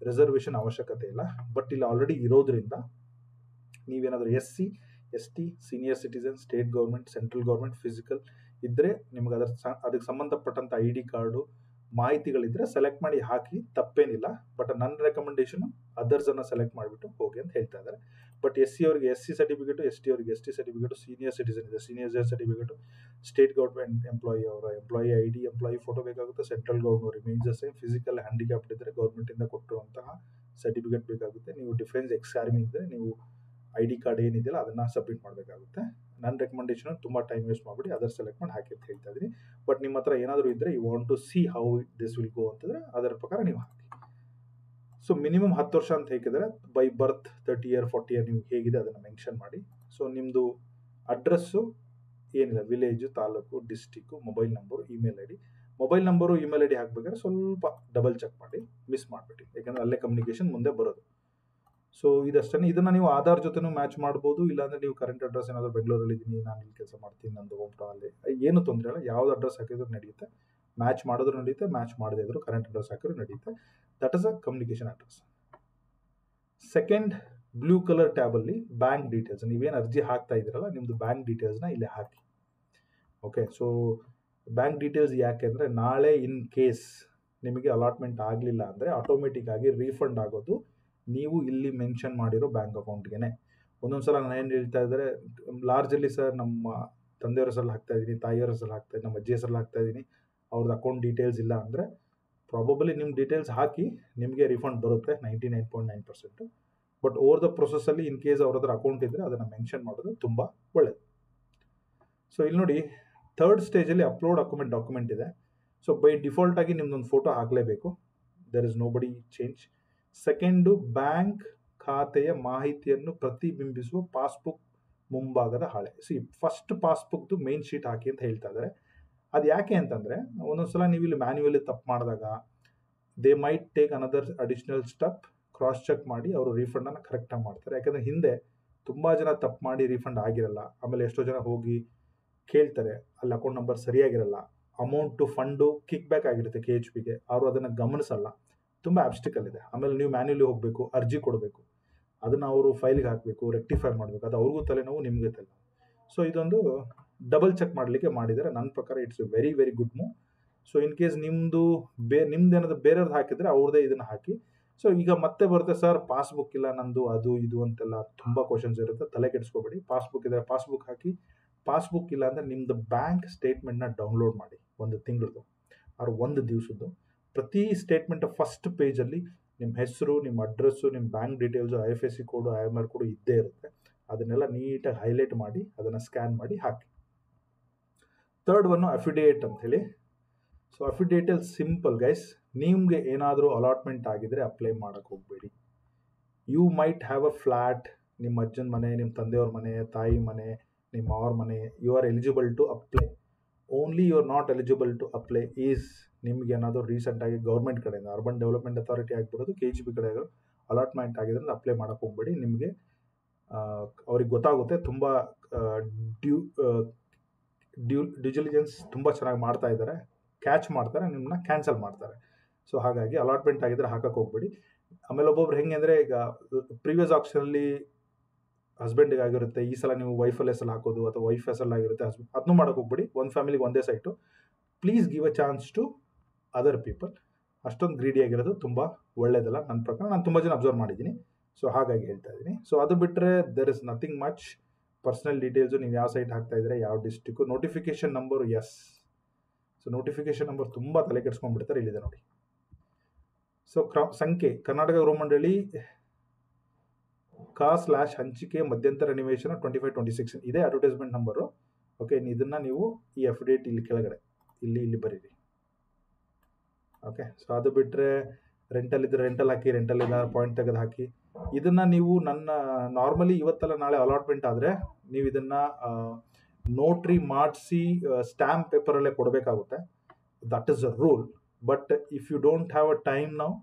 ರಿಸರ್ವೇಷನ್ ಅವಶ್ಯಕತೆ ಇಲ್ಲ. ಬಟ್ ಇಲ್ಲಿ ಆಲ್ರೆಡಿ ಇರೋದ್ರಿಂದ ನೀವೇನಾದರೂ SC ST senior citizen, state government, central government, physical ಇದ್ದರೆ ನಿಮ್ಗೆ ಅದಕ್ಕೆ ಸಂಬಂಧಪಟ್ಟಂಥ ID ಕಾರ್ಡು ಮಾಹಿತಿಗಳಿದ್ರೆ ಸೆಲೆಕ್ಟ್ ಮಾಡಿ ಹಾಕಿ, ತಪ್ಪೇನಿಲ್ಲ. ಬಟ್ ನನ್ನ ರೆಕಮೆಂಡೇಶನ್ ಅದರ್ಸನ್ನು ಸೆಲೆಕ್ಟ್ ಮಾಡಿಬಿಟ್ಟು ಹೋಗಿ ಅಂತ ಹೇಳ್ತಾ ಇದ್ದಾರೆ. ಬಟ್ SC ಅವರಿಗೆ SC ಸರ್ಟಿಫಿಕೇಟು, ST ಅವರಿಗೆ ST ಸರ್ಟಿಫಿಕೇಟು, ಸೀನಿಯರ್ ಸಿಟಿಸನ್ ಇದೆ senior certificate, state government employee ಅವರ ಎಂಪ್ಲಾಯಿ ID, ಎಂಪ್ಲಾಯಿ ಫೋಟೋ ಬೇಕಾಗುತ್ತೆ. Central government remains the same. Physical handicapped ಇದ್ದರೆ ಗೌರ್ಮೆಂಟಿಂದ ಕೊಟ್ಟಿರುವಂತಹ ಸರ್ಟಿಫಿಕೇಟ್ ಬೇಕಾಗುತ್ತೆ. ನೀವು ಡಿಫೆನ್ಸ್ ಎಕ್ಸ್ ಆರ್ಮಿ ಇದ್ದರೆ ನೀವು ID ಕಾರ್ಡ್ ಏನಿದೆಯಲ್ಲ ಅದನ್ನು ಸಬ್ಮಿಟ್ ಮಾಡಬೇಕಾಗುತ್ತೆ. ನನ್ನ ರೆಕಮೆಂಡೇಶನ್ ತುಂಬ ಟೈಮ್ ವೇಸ್ಟ್ ಮಾಡಿಬಿಡಿ, ಅದರ್ ಸೆಲೆಕ್ಟ್ ಮಾಡಿ ಹಾಕಿ ಅಂತ ಹೇಳ್ತಾ ಇದ್ದೀನಿ. ಬಟ್ ನಿಮ್ಮ ಹತ್ರ ಏನಾದರೂ ಇದ್ದರೆ you want to see how this will go ಅಂತಂದರೆ ಅದರ ಪ್ರಕಾರ ನೀವು ಹಾಕಿ. ಸೊ ಮಿನಿಮಮ್ 10 ವರ್ಷ ಅಂತ ಹೇಗಿದ್ರೆ ಬೈ ಬರ್ತ್ 30 year 40 year ನೀವು ಹೇಗಿದೆ ಅದನ್ನು ಮೆನ್ಷನ್ ಮಾಡಿ. ಸೊ ನಿಮ್ಮದು ಅಡ್ರೆಸ್ಸು ಏನಿಲ್ಲ, village, taluk, district, mobile number, email ID. Mobile number, email ID ಹಾಕಬೇಕಾದ್ರೆ ಸ್ವಲ್ಪ ಡಬಲ್ ಚೆಕ್ ಮಾಡಿ, ಮಿಸ್ ಮಾಡಿಬಿಟ್ಟು, ಯಾಕಂದರೆ ಅಲ್ಲೇ ಕಮ್ಯುನಿಕೇಷನ್ ಮುಂದೆ ಬರೋದು. ಸೊ ಇದಷ್ಟೇ. ಇದನ್ನ ನೀವು ಆಧಾರ್ ಜೊತೆನೂ ಮ್ಯಾಚ್ ಮಾಡ್ಬೋದು, ಇಲ್ಲಾಂದ್ರೆ ನೀವು ಕರೆಂಟ್ ಅಡ್ರೆಸ್ ಏನಾದರೂ ಬೆಂಗಳೂರಲ್ಲಿ ಇದ್ದೀನಿ, ನಾನು ಇಲ್ಲಿ ಕೆಲಸ ಮಾಡ್ತೀನಿ, ನಂದು ಹೋಮ್ ಟೌನ್ ಅಲ್ಲಿ, ಏನು ತೊಂದರೆ ಇಲ್ಲ. ಯಾವ್ದು ಅಡ್ರೆಸ್ ಹಾಕಿದ್ರು ನಡೆಯುತ್ತೆ, ಮ್ಯಾಚ್ ಮಾಡಿದ್ರು ನಡೆಯುತ್ತೆ, ಮ್ಯಾಚ್ ಮಾಡದೇ ಇದ್ರು ಕರೆಂಟ್ ಅಡ್ರೆಸ್ ಹಾಕಿದ್ರು ನಡೆಯುತ್ತೆ. That is a communication address. Second, blue colour tab ಅಲ್ಲಿ ಬ್ಯಾಂಕ್ ಡೀಟೇಲ್ಸ್, ನೀವೇನು ಅರ್ಜಿ ಹಾಕ್ತಾ ಇದ್ದೀರಲ್ಲ ನಿಮ್ದು ಬ್ಯಾಂಕ್ ಡೀಟೇಲ್ಸ್ನ ಇಲ್ಲಿ ಹಾಕಿ. ಓಕೆ, ಸೊ ಬ್ಯಾಂಕ್ ಡೀಟೇಲ್ಸ್ ಯಾಕೆ ಅಂದರೆ ನಾಳೆ ಇನ್ ಕೇಸ್ ನಿಮಗೆ ಅಲಾಟ್ಮೆಂಟ್ ಆಗಲಿಲ್ಲ ಅಂದರೆ ಆಟೋಮೆಟಿಕ್ ಆಗಿ ರೀಫಂಡ್ ಆಗೋದು ನೀವು ಇಲ್ಲಿ ಮೆನ್ಷನ್ ಮಾಡಿರೋ ಬ್ಯಾಂಕ್ ಅಕೌಂಟ್ಗೆ. ಒಂದೊಂದ್ಸಲ ನಾನು ಏನು ಹೇಳ್ತಾ ಇದ್ದಾರೆ, ಲಾರ್ಜಲ್ಲಿ ಸರ್ ನಮ್ಮ ತಂದೆಯವ್ರ ಹೆಸರಲ್ಲಿ ಹಾಕ್ತಾ ಇದ್ದೀನಿ, ತಾಯಿಯವರ ಹೆಸರಲ್ಲಿ ಹಾಕ್ತಾ ಇದ್ದೀನಿ, ನಮ್ಮ ಅಜ್ಜಿ ಹೆಸರಲ್ಲಿ ಹಾಕ್ತಾ ಇದ್ದೀನಿ, ಅವ್ರದ್ದು ಅಕೌಂಟ್ ಡೀಟೇಲ್ಸ್ ಇಲ್ಲ ಅಂದರೆ ಪ್ರಾಬಬಲಿ ನಿಮ್ಮ ಡೀಟೇಲ್ಸ್ ಹಾಕಿ ನಿಮಗೆ ರಿಫಂಡ್ ಬರುತ್ತೆ 99.9%. ಬಟ್ ಓವರ್ ದ ಪ್ರೊಸೆಸ್ಸಲ್ಲಿ ಇನ್ ಕೇಸ್ ಅವ್ರ ಹತ್ರ ಅಕೌಂಟ್ ಇದ್ದರೆ ಅದನ್ನು ಮೆನ್ಷನ್ ಮಾಡೋದು ತುಂಬ ಒಳ್ಳೆಯದು. ಸೊ ಇಲ್ಲಿ ನೋಡಿ, ಥರ್ಡ್ ಸ್ಟೇಜಲ್ಲಿ ಅಪ್ಲೋಡ್ ಡಾಕ್ಯುಮೆಂಟ್ ಇದೆ. ಸೊ ಬೈ ಡಿಫಾಲ್ಟ್ ಆಗಿ ನಿಮ್ದೊಂದು ಫೋಟೋ ಹಾಕಲೇಬೇಕು, ದರ್ ಇಸ್ ನೋ ಬಡಿ ಚೇಂಜ್. ಸೆಕೆಂಡು, ಬ್ಯಾಂಕ್ ಖಾತೆಯ ಮಾಹಿತಿಯನ್ನು ಪ್ರತಿಬಿಂಬಿಸುವ ಪಾಸ್ಬುಕ್ ಮುಂಭಾಗದ ಹಾಳೆ. ಫಸ್ಟ್ ಪಾಸ್ಬುಕ್ದು ಮೇನ್ ಶೀಟ್ ಹಾಕಿ ಅಂತ ಹೇಳ್ತಾ ಇದ್ದಾರೆ. ಅದು ಯಾಕೆ ಅಂತಂದರೆ ಒಂದೊಂದ್ಸಲ ನೀವು ಇಲ್ಲಿ ಮ್ಯಾನ್ಯುವಲಿ ತಪ್ಪು ಮಾಡಿದಾಗ they might take another additional step, cross check ಮಾಡಿ ಅವರು ರೀಫಂಡನ್ನು ಕರೆಕ್ಟಾಗಿ ಮಾಡ್ತಾರೆ. ಯಾಕಂದರೆ ಹಿಂದೆ ತುಂಬ ಜನ ತಪ್ಪು ಮಾಡಿ ರೀಫಂಡ್ ಆಗಿರಲ್ಲ. ಆಮೇಲೆ ಎಷ್ಟೋ ಜನ ಹೋಗಿ ಕೇಳ್ತಾರೆ, ಅಲ್ಲಿ ಅಕೌಂಟ್ ನಂಬರ್ ಸರಿಯಾಗಿರಲ್ಲ, ಅಮೌಂಟು ಫಂಡು ಕಿಕ್ ಬ್ಯಾಕ್ ಆಗಿರುತ್ತೆ KHPಗೆ, ಅವರು ಅದನ್ನು ಗಮನಿಸಲ್ಲ. ತುಂಬ ಆಬ್ಸ್ಟಿಕಲ್ ಇದೆ. ಆಮೇಲೆ ನೀವು ಮ್ಯಾನ್ಯುವಲಿ ಹೋಗಬೇಕು, ಅರ್ಜಿ ಕೊಡಬೇಕು, ಅದನ್ನು ಅವರು ಫೈಲ್ಗೆ ಹಾಕಬೇಕು, ರೆಕ್ಟಿಫೈ ಮಾಡಬೇಕು, ಅದು ಅವ್ರಿಗೂ ತಲೆನೋವು, ನಿಮಗೆ ತಲೆನೋವು. ಸೊ ಇದೊಂದು ಡಬಲ್ ಚೆಕ್ ಮಾಡಲಿಕ್ಕೆ ಮಾಡಿದ್ದಾರೆ. ನನ್ನ ಪ್ರಕಾರ it's A very very good move. So in case ನಿಮ್ಮದು ನಿಮ್ದೇನಾದ್ರು ಬೇರೆಯವ್ರದ್ದು ಹಾಕಿದರೆ ಅವ್ರದ್ದೇ ಇದನ್ನು ಹಾಕಿ. ಸೊ ಈಗ ಮತ್ತೆ ಬರುತ್ತೆ, ಸರ್ ಪಾಸ್ಬುಕ್ ಇಲ್ಲ ನಂದು, ಅದು ಇದು ಅಂತೆಲ್ಲ ತುಂಬ ಕ್ವಶನ್ಸ್ ಇರುತ್ತೆ, ತಲೆ ಕೆಡಿಸ್ಕೋಬೇಡಿ. ಪಾಸ್ಬುಕ್ ಇದ್ದರೆ ಪಾಸ್ಬುಕ್ ಹಾಕಿ, ಪಾಸ್ಬುಕ್ ಇಲ್ಲ ಅಂದರೆ ನಿಮ್ಮದು ಬ್ಯಾಂಕ್ ಸ್ಟೇಟ್ಮೆಂಟ್ನ ಡೌನ್ಲೋಡ್ ಮಾಡಿ, ಒಂದು ತಿಂಗಳದು ಅವ್ರ ಒಂದು ದಿವಸದ್ದು. ಪ್ರತಿ ಸ್ಟೇಟ್ಮೆಂಟ್ ಫಸ್ಟ್ ಪೇಜಲ್ಲಿ ನಿಮ್ಮ ಹೆಸರು, ನಿಮ್ಮ ಅಡ್ರೆಸ್ಸು, ನಿಮ್ಮ ಬ್ಯಾಂಕ್ ಡೀಟೇಲ್ಸು, IFSC ಕೋಡು, IMR ಕೋಡು ಇದ್ದೇ ಇರುತ್ತೆ. ಅದನ್ನೆಲ್ಲ ನೀಟಾಗಿ ಹೈಲೈಟ್ ಮಾಡಿ ಅದನ್ನು ಸ್ಕ್ಯಾನ್ ಮಾಡಿ ಹಾಕಿ. ಥರ್ಡ್ ಒನ್ನು ಅಫಿಡೇಟ್ ಅಂತ ಹೇಳಿ. ಸೊ ಅಫಿಡೇಟಲ್ಲಿ ಸಿಂಪಲ್ ಗೈಸ್, ನಿಮಗೆ ಏನಾದರೂ ಅಲಾಟ್ಮೆಂಟ್ ಆಗಿದ್ರೆ ಅಪ್ಲೈ ಮಾಡೋಕ್ಕೆ ಹೋಗಬೇಡಿ. You might have a flat, ನಿಮ್ಮ ಅಜ್ಜನ ಮನೆ, ನಿಮ್ಮ ತಂದೆಯವ್ರ ಮನೆ, ತಾಯಿ ಮನೆ, ನಿಮ್ಮ ಅವ್ರ ಮನೆ, you are eligible to apply. Only you are not eligible to apply is ನಿಮ್ಗೆ ಏನಾದರೂ ರೀಸೆಂಟಾಗಿ ಗೌರ್ಮೆಂಟ್ ಕಡೆಯಿಂದ, ಅರ್ಬನ್ ಡೆವಲಪ್ಮೆಂಟ್ ಅಥಾರಿಟಿ ಆಗಿಬಿಡೋದು, KHP ಕಡೆ ಅಲಾಟ್ಮೆಂಟ್ ಆಗಿದ್ರೆ ಅಪ್ಲೈ ಮಾಡೋಕ್ಕೆ ಹೋಗಬೇಡಿ. ನಿಮಗೆ ಅವ್ರಿಗೆ ಗೊತ್ತಾಗುತ್ತೆ, ತುಂಬ ಡಿಜಿಲಿಜೆನ್ಸ್ ತುಂಬ ಚೆನ್ನಾಗಿ ಮಾಡ್ತಾ ಇದ್ದಾರೆ, ಕ್ಯಾಚ್ ಮಾಡ್ತಾರೆ, ನಿಮ್ಮನ್ನ ಕ್ಯಾನ್ಸಲ್ ಮಾಡ್ತಾರೆ. ಸೊ ಹಾಗಾಗಿ ಅಲಾಟ್ಮೆಂಟ್ ಆಗಿದ್ರೆ ಹಾಕಕ್ಕೆ ಹೋಗ್ಬೇಡಿ. ಆಮೇಲೆ ಒಬ್ಬೊಬ್ರು ಹೆಂಗೆ ಅಂದರೆ, ಈಗ ಪ್ರೀವಿಯಸ್ ಆಪ್ಷನಲ್ಲಿ ಹಸ್ಬೆಂಡಿಗೆ ಆಗಿರುತ್ತೆ, ಈ ಸಲ ನೀವು ವೈಫಲ್ಲಿ ಹೆಸರು ಹಾಕೋದು, ಅಥವಾ ವೈಫ್ ಹೆಸರಲ್ಲಿ ಆಗಿರುತ್ತೆ, ಅದನ್ನೂ ಮಾಡೋಕ್ಕೆ ಹೋಗ್ಬೇಡಿ. ಒಂದು ಫ್ಯಾಮಿಲಿಗೆ ಒಂದೇ site. Please give a chance to other people. ಅಷ್ಟೊಂದು ಗ್ರೀಡಿ ಆಗಿರೋದು ತುಂಬ ಒಳ್ಳೇದಲ್ಲ ನನ್ನ ಪ್ರಕಾರ. ನಾನು ತುಂಬ ಜನ ಅಬ್ಸರ್ವ್ ಮಾಡಿದ್ದೀನಿ, ಸೊ ಹಾಗಾಗಿ ಹೇಳ್ತಾ ಇದ್ದೀನಿ. ಸೊ ಅದು ಬಿಟ್ಟರೆ there is nothing much. Personal details, ನೀವು ಯಾವ ಸೈಟ್ ಹಾಕ್ತಾ ಇದ್ರೆ, ಯಾವ district, notification number, yes. So notification number ತುಂಬ ತಲೆ ಕೆಡಿಸ್ಕೊಂಡ್ಬಿಡ್ತಾರೆ, ಇಲ್ಲಿದೆ ನೋಡಿ. ಸೊ ಸಂಖ್ಯೆ ಕರ್ನಾಟಕ ಗೃಹ ಮಂಡಳಿ /ಹಂಚಿಕೆ ಮಧ್ಯಂತರ ನಿವೇಶನ 2526 ಇದೇ ಅಡ್ವರ್ಟೈಸ್ಮೆಂಟ್ ನಂಬರು. ಓಕೆ, ಇದನ್ನು ನೀವು ಈ ಅಫಿಡೇಟ್ ಇಲ್ಲಿ ಕೆಳಗಡೆ ಇಲ್ಲಿ ಬರೀರಿ. ಓಕೆ, ಸೊ ಅದು ಬಿಟ್ಟರೆ ರೆಂಟಲ್ ಇದ್ದರೆ ರೆಂಟಲ್ ಹಾಕಿ, ರೆಂಟಲ್ ಇಲ್ಲ ಪಾಯಿಂಟ್ ತೆಗೆದು ಹಾಕಿ. ಇದನ್ನು ನೀವು ನನ್ನ ನಾರ್ಮಲಿ ಇವತ್ತೆಲ್ಲ ನಾಳೆ ಅಲಾಟ್ಮೆಂಟ್ ಆದರೆ ನೀವು ಇದನ್ನು ನೋಟ್ರಿ ಮಾಡಿಸಿ ಸ್ಟ್ಯಾಂಪ್ ಪೇಪರಲ್ಲೇ ಕೊಡಬೇಕಾಗುತ್ತೆ. That is a rule. But if you don't have a time ನಾವು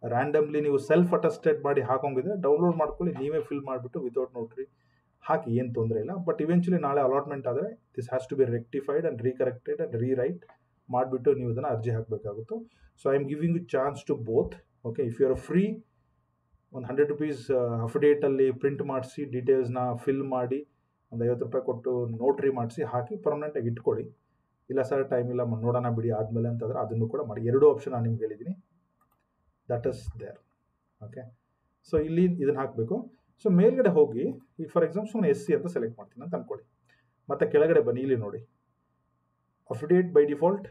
ರ್ಯಾಂಡಮ್ಲಿ ನೀವು ಸೆಲ್ಫ್ ಅಟೆಸ್ಟೆಡ್ ಮಾಡಿ ಹಾಕೋಂಗಿದ್ರೆ ಡೌನ್ಲೋಡ್ ಮಾಡ್ಕೊಳ್ಳಿ, ನೀವೇ ಫಿಲ್ ಮಾಡಿಬಿಟ್ಟು ವಿತೌಟ್ ನೋಟ್ರಿ ಹಾಕಿ, ಏನು ತೊಂದರೆ ಇಲ್ಲ. ಬಟ್ ಇವೆಂಚುಲಿ ನಾಳೆ ಅಲಾಟ್ಮೆಂಟ್ ಆದರೆ this has to be rectified and recorrected and rewrite ಮಾಡಿಬಿಟ್ಟು ನೀವು ಇದನ್ನು ಅರ್ಜಿ ಹಾಕಬೇಕಾಗುತ್ತೆ. So I am giving you chance to both. Okay, if you are free, ಒಂದು 100 ರೂಪೀಸ್ ಅಫಿಡೇಟಲ್ಲಿ ಪ್ರಿಂಟ್ ಮಾಡಿಸಿ, ಡೀಟೇಲ್ಸ್ನ ಫಿಲ್ ಮಾಡಿ, ಒಂದು 50 ರೂಪಾಯಿ ಕೊಟ್ಟು ನೋಟ್ರಿ ಮಾಡಿಸಿ ಹಾಕಿ ಪರ್ಮನೆಂಟಾಗಿ ಇಟ್ಕೊಳ್ಳಿ. ಇಲ್ಲ ಸರ್ ಟೈಮ್ ಇಲ್ಲ, ನೋಡೋಣ ಬಿಡಿ ಆದಮೇಲೆ ಅಂತಂದರೆ ಅದನ್ನು ಕೂಡ ಮಾಡಿ. ಎರಡೂ ಆಪ್ಷನ್ ನಾನು ನಿಮ್ಗೆ ಹೇಳಿದ್ದೀನಿ, that is there. Okay, so ಇಲ್ಲಿ ಇದನ್ನು ಹಾಕಬೇಕು. ಸೊ ಮೇಲ್ಗಡೆ ಹೋಗಿ, ಈಗ ಫಾರ್ ಎಕ್ಸಾಂಪಲ್ ಸುಮ್ಮನೆ SC ಅಂತ ಸೆಲೆಕ್ಟ್ ಮಾಡ್ತೀನಿ ಅಂತ ಅಂದ್ಕೊಳ್ಳಿ. ಮತ್ತು ಕೆಳಗಡೆ ಬನ್ನಿ, ಇಲ್ಲಿ ನೋಡಿ affidavit by default,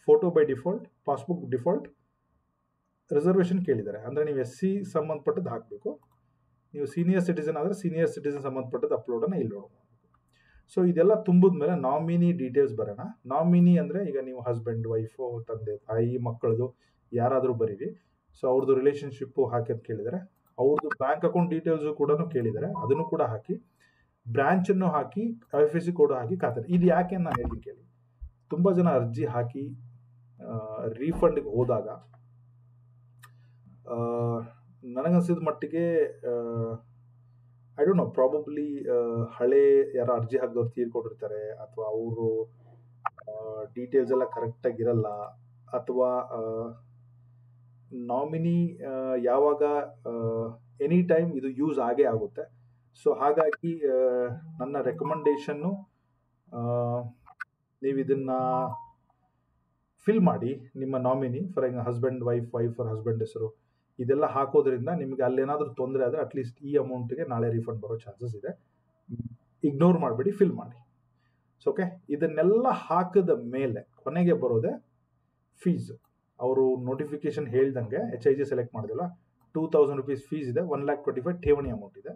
photo by default, passbook default, reservation ಕೇಳಿದ್ದಾರೆ. ಅಂದರೆ ನೀವು SC ಸಂಬಂಧಪಟ್ಟದ್ದು ಹಾಕಬೇಕು. ನೀವು ಸೀನಿಯರ್ ಸಿಟಿಸನ್ ಆದರೆ ಸೀನಿಯರ್ ಸಿಟಿಸನ್ ಸಂಬಂಧಪಟ್ಟದ್ದು ಅಪ್ಲೋಡನ್ನು ಇಲ್ಲಿ ನೋಡಬೇಕು. ಸೊ ಇದೆಲ್ಲ ತುಂಬಿದ ಮೇಲೆ ನಾಮಿನಿ ಡೀಟೇಲ್ಸ್ ಬರೋಣ. ನಾಮಿನಿ ಅಂದರೆ ಈಗ ನೀವು ಹಸ್ಬೆಂಡ್, ವೈಫು, ತಂದೆ ತಾಯಿ, ಮಕ್ಕಳದು ಯಾರಾದರೂ ಬರೀರಿ. ಸೊ ಅವ್ರದ್ದು ರಿಲೇಷನ್ಶಿಪ್ಪು ಹಾಕಿ ಅಂತ ಕೇಳಿದ್ದಾರೆ. ಅವ್ರದ್ದು ಬ್ಯಾಂಕ್ ಅಕೌಂಟ್ ಡೀಟೇಲ್ಸು ಕೂಡ ಕೇಳಿದ್ದಾರೆ, ಅದನ್ನು ಕೂಡ ಹಾಕಿ. ಬ್ರ್ಯಾಂಚನ್ನು ಹಾಕಿ, IFSC ಕೋಡ್ ಹಾಕಿ ಖಾತೆ. ಇದು ಯಾಕೆ ನಾನು ಹೇಳ್ತೀನಿ ಕೇಳಿ. ತುಂಬ ಜನ ಅರ್ಜಿ ಹಾಕಿ ರೀಫಂಡ್ಗೆ ಹೋದಾಗ ನನಗನ್ಸಿದ ಮಟ್ಟಿಗೆ ಐ ಡೋಂಟ್ ನೋ, ಪ್ರಾಬಬ್ಲಿ ಹಳೆ ಯಾರೋ ಅರ್ಜಿ ಹಾಕಿದವ್ರು ತೀರ್ಕೊಂಡಿರ್ತಾರೆ, ಅಥವಾ ಅವರು ಡೀಟೇಲ್ಸ್ ಎಲ್ಲ ಕರೆಕ್ಟಾಗಿ ಇರಲ್ಲ, ಅಥವಾ ನಾಮಿನಿ ಯಾವಾಗ ಎನಿ ಟೈಮ್ ಇದು ಯೂಸ್ ಆಗೇ ಆಗುತ್ತೆ. ಸೊ ಹಾಗಾಗಿ ನನ್ನ ರೆಕಮೆಂಡೇಶನ್ನು, ನೀವು ಇದನ್ನ ಫಿಲ್ ಮಾಡಿ. ನಿಮ್ಮ nominee for husband wife, wife for husband ಹೆಸರು ಇದೆಲ್ಲ ಹಾಕೋದ್ರಿಂದ ನಿಮಗೆ ಅಲ್ಲೇನಾದರೂ ತೊಂದರೆ ಆದರೆ ಅಟ್ಲೀಸ್ಟ್ ಈ ಅಮೌಂಟ್ಗೆ ನಾಳೆ ರಿಫಂಡ್ ಬರೋ ಚಾನ್ಸಸ್ ಇದೆ. ಇಗ್ನೋರ್ ಮಾಡಬೇಡಿ, ಫಿಲ್ ಮಾಡಿ. ಸೊ ಓಕೆ, ಇದನ್ನೆಲ್ಲ ಹಾಕಿದ ಮೇಲೆ ಕೊನೆಗೆ ಬರೋದೆ ಫೀಸ್. ಅವರು ನೋಟಿಫಿಕೇಶನ್ ಹೇಳ್ದಂಗೆ HIG ಸೆಲೆಕ್ಟ್ ಮಾಡಿದಿಲ್ಲ, 2000 rupees ಫೀಸ್ ಇದೆ, 1,25,000 ಠೇವಣಿ ಅಮೌಂಟ್ ಇದೆ.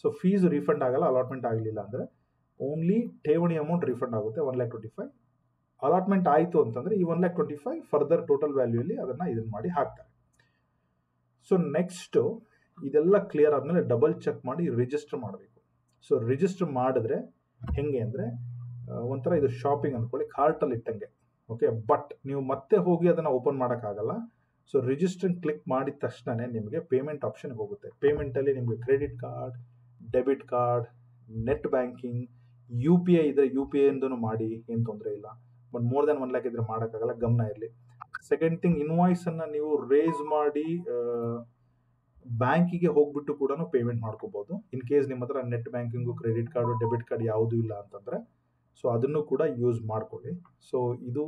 ಸೊ ಫೀಸ್ ರಿಫಂಡ್ ಆಗಲ್ಲ, ಅಲಾಟ್ಮೆಂಟ್ ಆಗಲಿಲ್ಲ ಅಂದರೆ ಓನ್ಲಿ ಠೇವಣಿ ಅಮೌಂಟ್ ರಿಫಂಡ್ ಆಗುತ್ತೆ 1,25,000. ಅಲಾಟ್ಮೆಂಟ್ ಆಯಿತು ಅಂತಂದರೆ ಈ 1,25,000 ಫರ್ದರ್ ಟೋಟಲ್ ವ್ಯಾಲ್ಯೂಲಿ ಇದನ್ನು ಮಾಡಿ ಹಾಕ್ತಾರೆ. ಸೊ ನೆಕ್ಸ್ಟು ಇದೆಲ್ಲ ಕ್ಲಿಯರ್ ಆದಮೇಲೆ ಡಬಲ್ ಚೆಕ್ ಮಾಡಿ ರಿಜಿಸ್ಟರ್ ಮಾಡಬೇಕು. ಸೊ ರಿಜಿಸ್ಟರ್ ಮಾಡಿದ್ರೆ ಹೆಂಗೆ ಅಂದರೆ ಒಂಥರ ಇದು ಶಾಪಿಂಗ್ ಅಂದ್ಕೊಳ್ಳಿ, ಕಾರ್ಟಲ್ಲಿ ಇಟ್ಟಂಗೆ. ಓಕೆ, ಬಟ್ ನೀವು ಮತ್ತೆ ಹೋಗಿ ಅದನ್ನು ಓಪನ್ ಮಾಡೋಕ್ಕಾಗಲ್ಲ. ಸೊ ರಿಜಿಸ್ಟರ್ ಕ್ಲಿಕ್ ಮಾಡಿದ ತಕ್ಷಣ ನಿಮಗೆ ಪೇಮೆಂಟ್ ಆಪ್ಷನ್ಗೆ ಹೋಗುತ್ತೆ. ಪೇಮೆಂಟಲ್ಲಿ ನಿಮಗೆ credit card, debit card, net banking, UPI ಇದ್ರೆ UPI ಇಂದನೂ ಮಾಡಿ, ಏನು ತೊಂದರೆ ಇಲ್ಲ. ಬಟ್ ಮೋರ್ ದೆನ್ 1 lakh ಇದ್ರೆ ಮಾಡೋಕ್ಕಾಗಲ್ಲ, ಗಮನ ಇರಲಿ. ಸೆಕೆಂಡ್ ಥಿಂಗ್, ಇನ್ವಾಯ್ಸನ್ನು ನೀವು ರೇಸ್ ಮಾಡಿ ಬ್ಯಾಂಕಿಗೆ ಹೋಗ್ಬಿಟ್ಟು ಕೂಡ ಪೇಮೆಂಟ್ ಮಾಡ್ಕೋಬೋದು. ಇನ್ ಕೇಸ್ ನಿಮ್ಮ ಹತ್ರ net banking, credit card, debit card ಯಾವುದೂ ಇಲ್ಲ ಅಂತಂದರೆ ಸೊ ಅದನ್ನು ಕೂಡ ಯೂಸ್ ಮಾಡ್ಕೊಳ್ಳಿ. ಸೊ ಇದು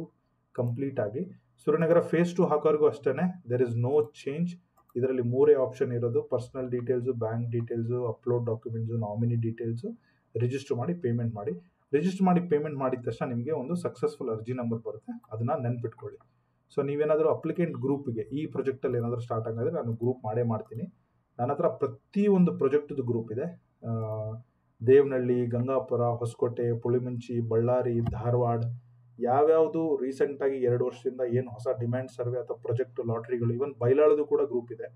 ಕಂಪ್ಲೀಟ್ ಆಗಿ ಸೂರ್ಯನಗರ ಫೇಸ್ 2 ಹಾಕೋರಿಗೂ ಅಷ್ಟೇ, ದೇರ್ ಇಸ್ ನೋ ಚೇಂಜ್. ಇದರಲ್ಲಿ 3 ಆಪ್ಷನ್ ಇರೋದು: personal details, bank details, upload documents, nominee details. Register ಮಾಡಿ ಪೇಮೆಂಟ್ ಮಾಡಿ. ರಿಜಿಸ್ಟರ್ ಮಾಡಿ ಪೇಮೆಂಟ್ ಮಾಡಿದ ತಕ್ಷಣ ನಿಮಗೆ ಒಂದು ಸಕ್ಸಸ್ಫುಲ್ ಅರ್ಜಿ ನಂಬರ್ ಬರುತ್ತೆ, ಅದನ್ನು ನೆನ್ಪಿಟ್ಕೊಳ್ಳಿ. ಸೊ ನೀವೇನಾದರೂ ಅಪ್ಲಿಕೆಂಟ್ ಗ್ರೂಪ್ಗೆ ಈ ಪ್ರಾಜೆಕ್ಟಲ್ಲಿ ಏನಾದರೂ ಸ್ಟಾರ್ಟ್ ಆಗಿದ್ರೆ ನಾನು ಗ್ರೂಪ್ ಮಾಡೇ ಮಾಡ್ತೀನಿ. ನನ್ನ ಹತ್ರ ಪ್ರತಿಯೊಂದು ಪ್ರಾಜೆಕ್ಟ್ದು ಗ್ರೂಪ್ ಇದೆ. ದೇವನಹಳ್ಳಿ, ಗಂಗಾಪುರ, ಹೊಸಕೋಟೆ, ಪುಳಿಮುಂಚಿ, ಬಳ್ಳಾರಿ, ಧಾರವಾಡ, ಯಾವ್ಯಾವುದು ರೀಸೆಂಟಾಗಿ 2 ವರ್ಷದಿಂದ ಏನು ಹೊಸ ಡಿಮ್ಯಾಂಡ್ ಸರ್ವೆ ಅಥವಾ ಪ್ರಾಜೆಕ್ಟ್ ಲಾಟ್ರಿಗಳು, ಇವನ್ ಬೈಲಾಳದು ಕೂಡ ಗ್ರೂಪ್ ಇದೆ.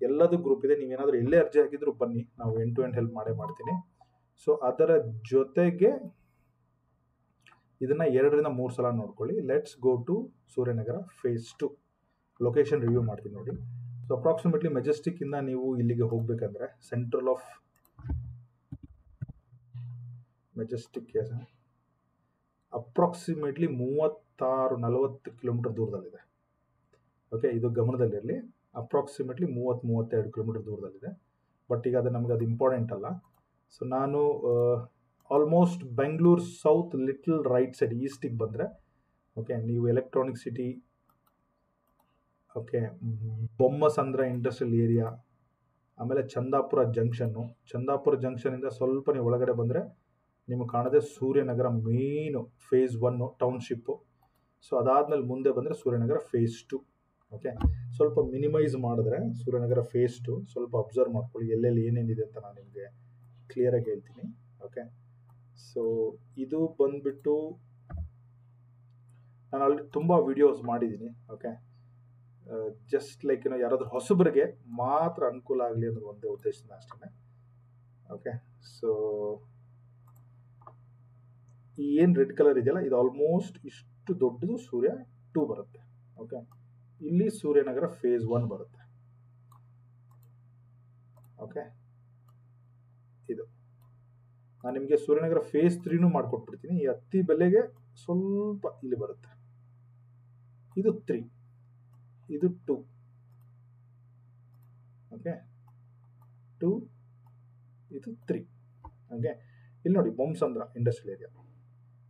ಎಲ್ಲದೂ ಗ್ರೂಪ್ ಇದೆ. ನೀವೇನಾದರೂ ಎಲ್ಲೇ ಅರ್ಜಿ ಹಾಕಿದ್ರು ಬನ್ನಿ, ನಾವು ಎಂಡ್ ಟು ಎಂಡ್ ಹೆಲ್ಪ್ ಮಾಡೇ ಮಾಡ್ತೀನಿ. ಸೊ ಅದರ ಜೊತೆಗೆ ಇದನ್ನು 2 ರಿಂದ 3 ಸಲ ನೋಡ್ಕೊಳ್ಳಿ. Let's go to Suryanagar phase 2 location review ಮಾಡ್ತೀನಿ ನೋಡಿ. ಸೊ ಅಪ್ರಾಕ್ಸಿಮೇಟ್ಲಿ ಮೆಜೆಸ್ಟಿಕ್ಕಿಂದ ನೀವು ಇಲ್ಲಿಗೆ ಹೋಗಬೇಕಂದ್ರೆ central of Majestic approximately 36-40 kilometre ದೂರದಲ್ಲಿದೆ. ಓಕೆ, ಇದು ಗಮನದಲ್ಲಿರಲಿ. ಅಪ್ರಾಕ್ಸಿಮೇಟ್ಲಿ 30-32 ಕಿಲೋಮೀಟರ್ ದೂರದಲ್ಲಿದೆ. ಬಟ್ ಈಗ ನಮಗೆ ಅದು ಇಂಪಾರ್ಟೆಂಟ್ ಅಲ್ಲ. ಸೊ ನಾನು almost Bengaluru south little right side ಈಸ್ಟಿಗೆ ಬಂದರೆ, ಓಕೆ, ನೀವು electronic city, okay, Bommasandra industrial area, ಆಮೇಲೆ ಚಂದಾಪುರ ಜಂಕ್ಷನ್ನು. ಚಂದಾಪುರ ಜಂಕ್ಷನಿಂದ ಸ್ವಲ್ಪ ನೀವು ಒಳಗಡೆ ಬಂದರೆ ನಿಮಗೆ ಕಾಣದೆ Suryanagar main phase 1 township. So ಅದಾದಮೇಲೆ ಮುಂದೆ ಬಂದರೆ ಸೂರ್ಯನಗರ ಫೇಸ್ 2. ಓಕೆ, ಸ್ವಲ್ಪ ಮಿನಿಮೈಸ್ ಮಾಡಿದ್ರೆ ಸೂರ್ಯನಗರ ಫೇಸ್ 2 ಸ್ವಲ್ಪ ಅಬ್ಸರ್ವ್ ಮಾಡ್ಕೊಳ್ಳಿ, ಎಲ್ಲೆಲ್ಲಿ ಏನೇನಿದೆ ಅಂತ ನಾನು ನಿಮಗೆ ಕ್ಲಿಯರಾಗಿ ಹೇಳ್ತೀನಿ. ಓಕೆ, ಸೊ ಇದು ಬಂದ್ಬಿಟ್ಟು ನಾನು ಆಲ್ರೆಡಿ ತುಂಬ ವಿಡಿಯೋಸ್ ಮಾಡಿದ್ದೀನಿ. ಓಕೆ, ಜಸ್ಟ್ ಲೈಕ್ ಯಾರಾದರೂ ಹೊಸಬರಿಗೆ ಮಾತ್ರ ಅನುಕೂಲ ಆಗಲಿ ಅನ್ನೋದು ಒಂದೇ ಉದ್ದೇಶದಿಂದ ಅಷ್ಟೇ. ಓಕೆ, ಸೊ ಈ ಏನು ರೆಡ್ ಕಲರ್ ಇದೆಯಲ್ಲ, ಇದು ಆಲ್ಮೋಸ್ಟ್ ಇಷ್ಟು ದೊಡ್ಡದು ಸೂರ್ಯ 2 ಬರುತ್ತೆ. ಓಕೆ, ಇಲ್ಲಿ ಸೂರ್ಯನಗರ ಫೇಸ್ 1 ಬರುತ್ತೆ. ಓಕೆ, ಇದು ನಾನು ನಿಮಗೆ ಸೂರ್ಯನಗರ ಫೇಸ್ 3 ಮಾಡಿಕೊಟ್ಬಿಡ್ತೀನಿ. ಈ ಹತ್ತಿ ಬೆಲೆಗೆ ಸ್ವಲ್ಪ ಇಲ್ಲಿ ಬರುತ್ತೆ. ಇದು 3, ಇದು 2. ಓಕೆ, 2, ಇದು 3. ಓಕೆ, ಇಲ್ಲಿ ನೋಡಿ ಬೊಮ್ಮಸಂದ್ರ ಇಂಡಸ್ಟ್ರಿಯಲ್ ಏರಿಯಾ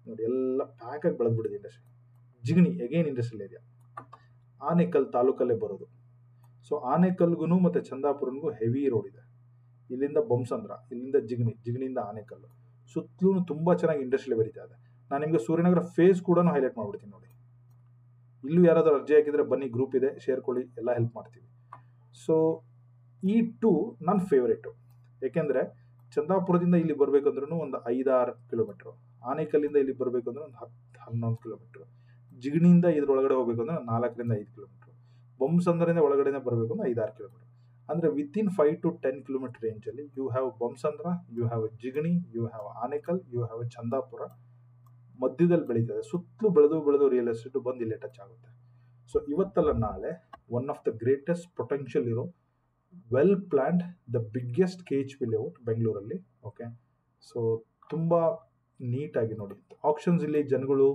ನೋಡಿ, ಎಲ್ಲ ಪ್ಯಾಕಾಗಿ ಬೆಳೆದ್ಬಿಟ್ಟಿದೆ industry. Jigani again industrial area, Anekal ತಾಲೂಕಲ್ಲೇ ಬರೋದು. ಸೊ ಆನೇಕಲ್ಗೂ ಮತ್ತು ಚಂದಾಪುರನಿಗೂ ಹೆವಿ ರೋಡ್ ಇದೆ. ಇಲ್ಲಿಂದ ಬೊಮ್ಮಸಂದ್ರ, ಇಲ್ಲಿಂದ ಜಿಗಣಿಯಿಂದ ಆನೇಕಲ್ಲು, ಸುತ್ತಲೂ ತುಂಬ ಚೆನ್ನಾಗಿ ಇಂಡಸ್ಟ್ರಿಯಲ್ ಬೆರೀತಾ ಇದೆ. ನಾನು ನಿಮಗೆ ಸೂರ್ಯನಗರ ಫೇಸ್ ಕೂಡ ಹೈಲೈಟ್ ಮಾಡ್ಬಿಡ್ತೀನಿ ನೋಡಿ. ಇಲ್ಲೂ ಯಾರಾದರೂ ಅರ್ಜಿ ಹಾಕಿದರೆ ಬನ್ನಿ, ಗ್ರೂಪ್ ಇದೆ, ಶೇರ್ಕೊಳ್ಳಿ, ಎಲ್ಲ ಹೆಲ್ಪ್ ಮಾಡ್ತೀವಿ. ಸೊ ಈ 2 ನನ್ನ ಫೇವ್ರೇಟು. ಏಕೆಂದರೆ ಚಂದಾಪುರದಿಂದ ಇಲ್ಲಿ ಬರಬೇಕಂದ್ರೂ ಒಂದು 5-6 ಕಿಲೋಮೀಟ್ರು, ಆನೇಕಲ್ಲಿಂದ ಇಲ್ಲಿ ಬರಬೇಕಂದ್ರೆ ಒಂದು 10-11 ಕಿಲೋಮೀಟ್ರು, ಜಿಗಣಿಯಿಂದ ಇದ್ರೊಳಗಡೆ ಹೋಗಬೇಕು ಅಂದರೆ 4-5 ಕಿಲೋಮೀಟ್ರು, ಬೊಮ್ಮಸಂದ್ರದಿಂದ ಒಳಗಡೆ ಬರಬೇಕು ಅಂದರೆ 5-6 ಕಿಲೋಮೀಟ್ರು. ಅಂದರೆ ವಿತಿನ್ 5 to 10 ಕಿಲೋಮೀಟರ್ ರೇಂಜಲ್ಲಿ you have Bommasandra, you have Jigani, you have Anekal, you have Chandapura. ಮಧ್ಯದಲ್ಲಿ ಬೆಳೀತದೆ, ಸುತ್ತಲೂ ಬೆಳೆದು ರಿಯಲ್ ಎಸ್ಟೇಟ್ ಬಂದು ಇಲ್ಲೇ ಟಚ್ ಆಗುತ್ತೆ. ಸೊ ಇವತ್ತಲ್ಲ ನಾಳೆ one of the greatest potential ಇರೋ well planned, the biggest KHP layout ಬೆಂಗಳೂರಲ್ಲಿ. ಓಕೆ, ಸೊ ತುಂಬ ನೀಟಾಗಿ ನೋಡಿ. ಆಪ್ಷನ್ಸ್ ಇಲ್ಲಿ ಜನಗಳು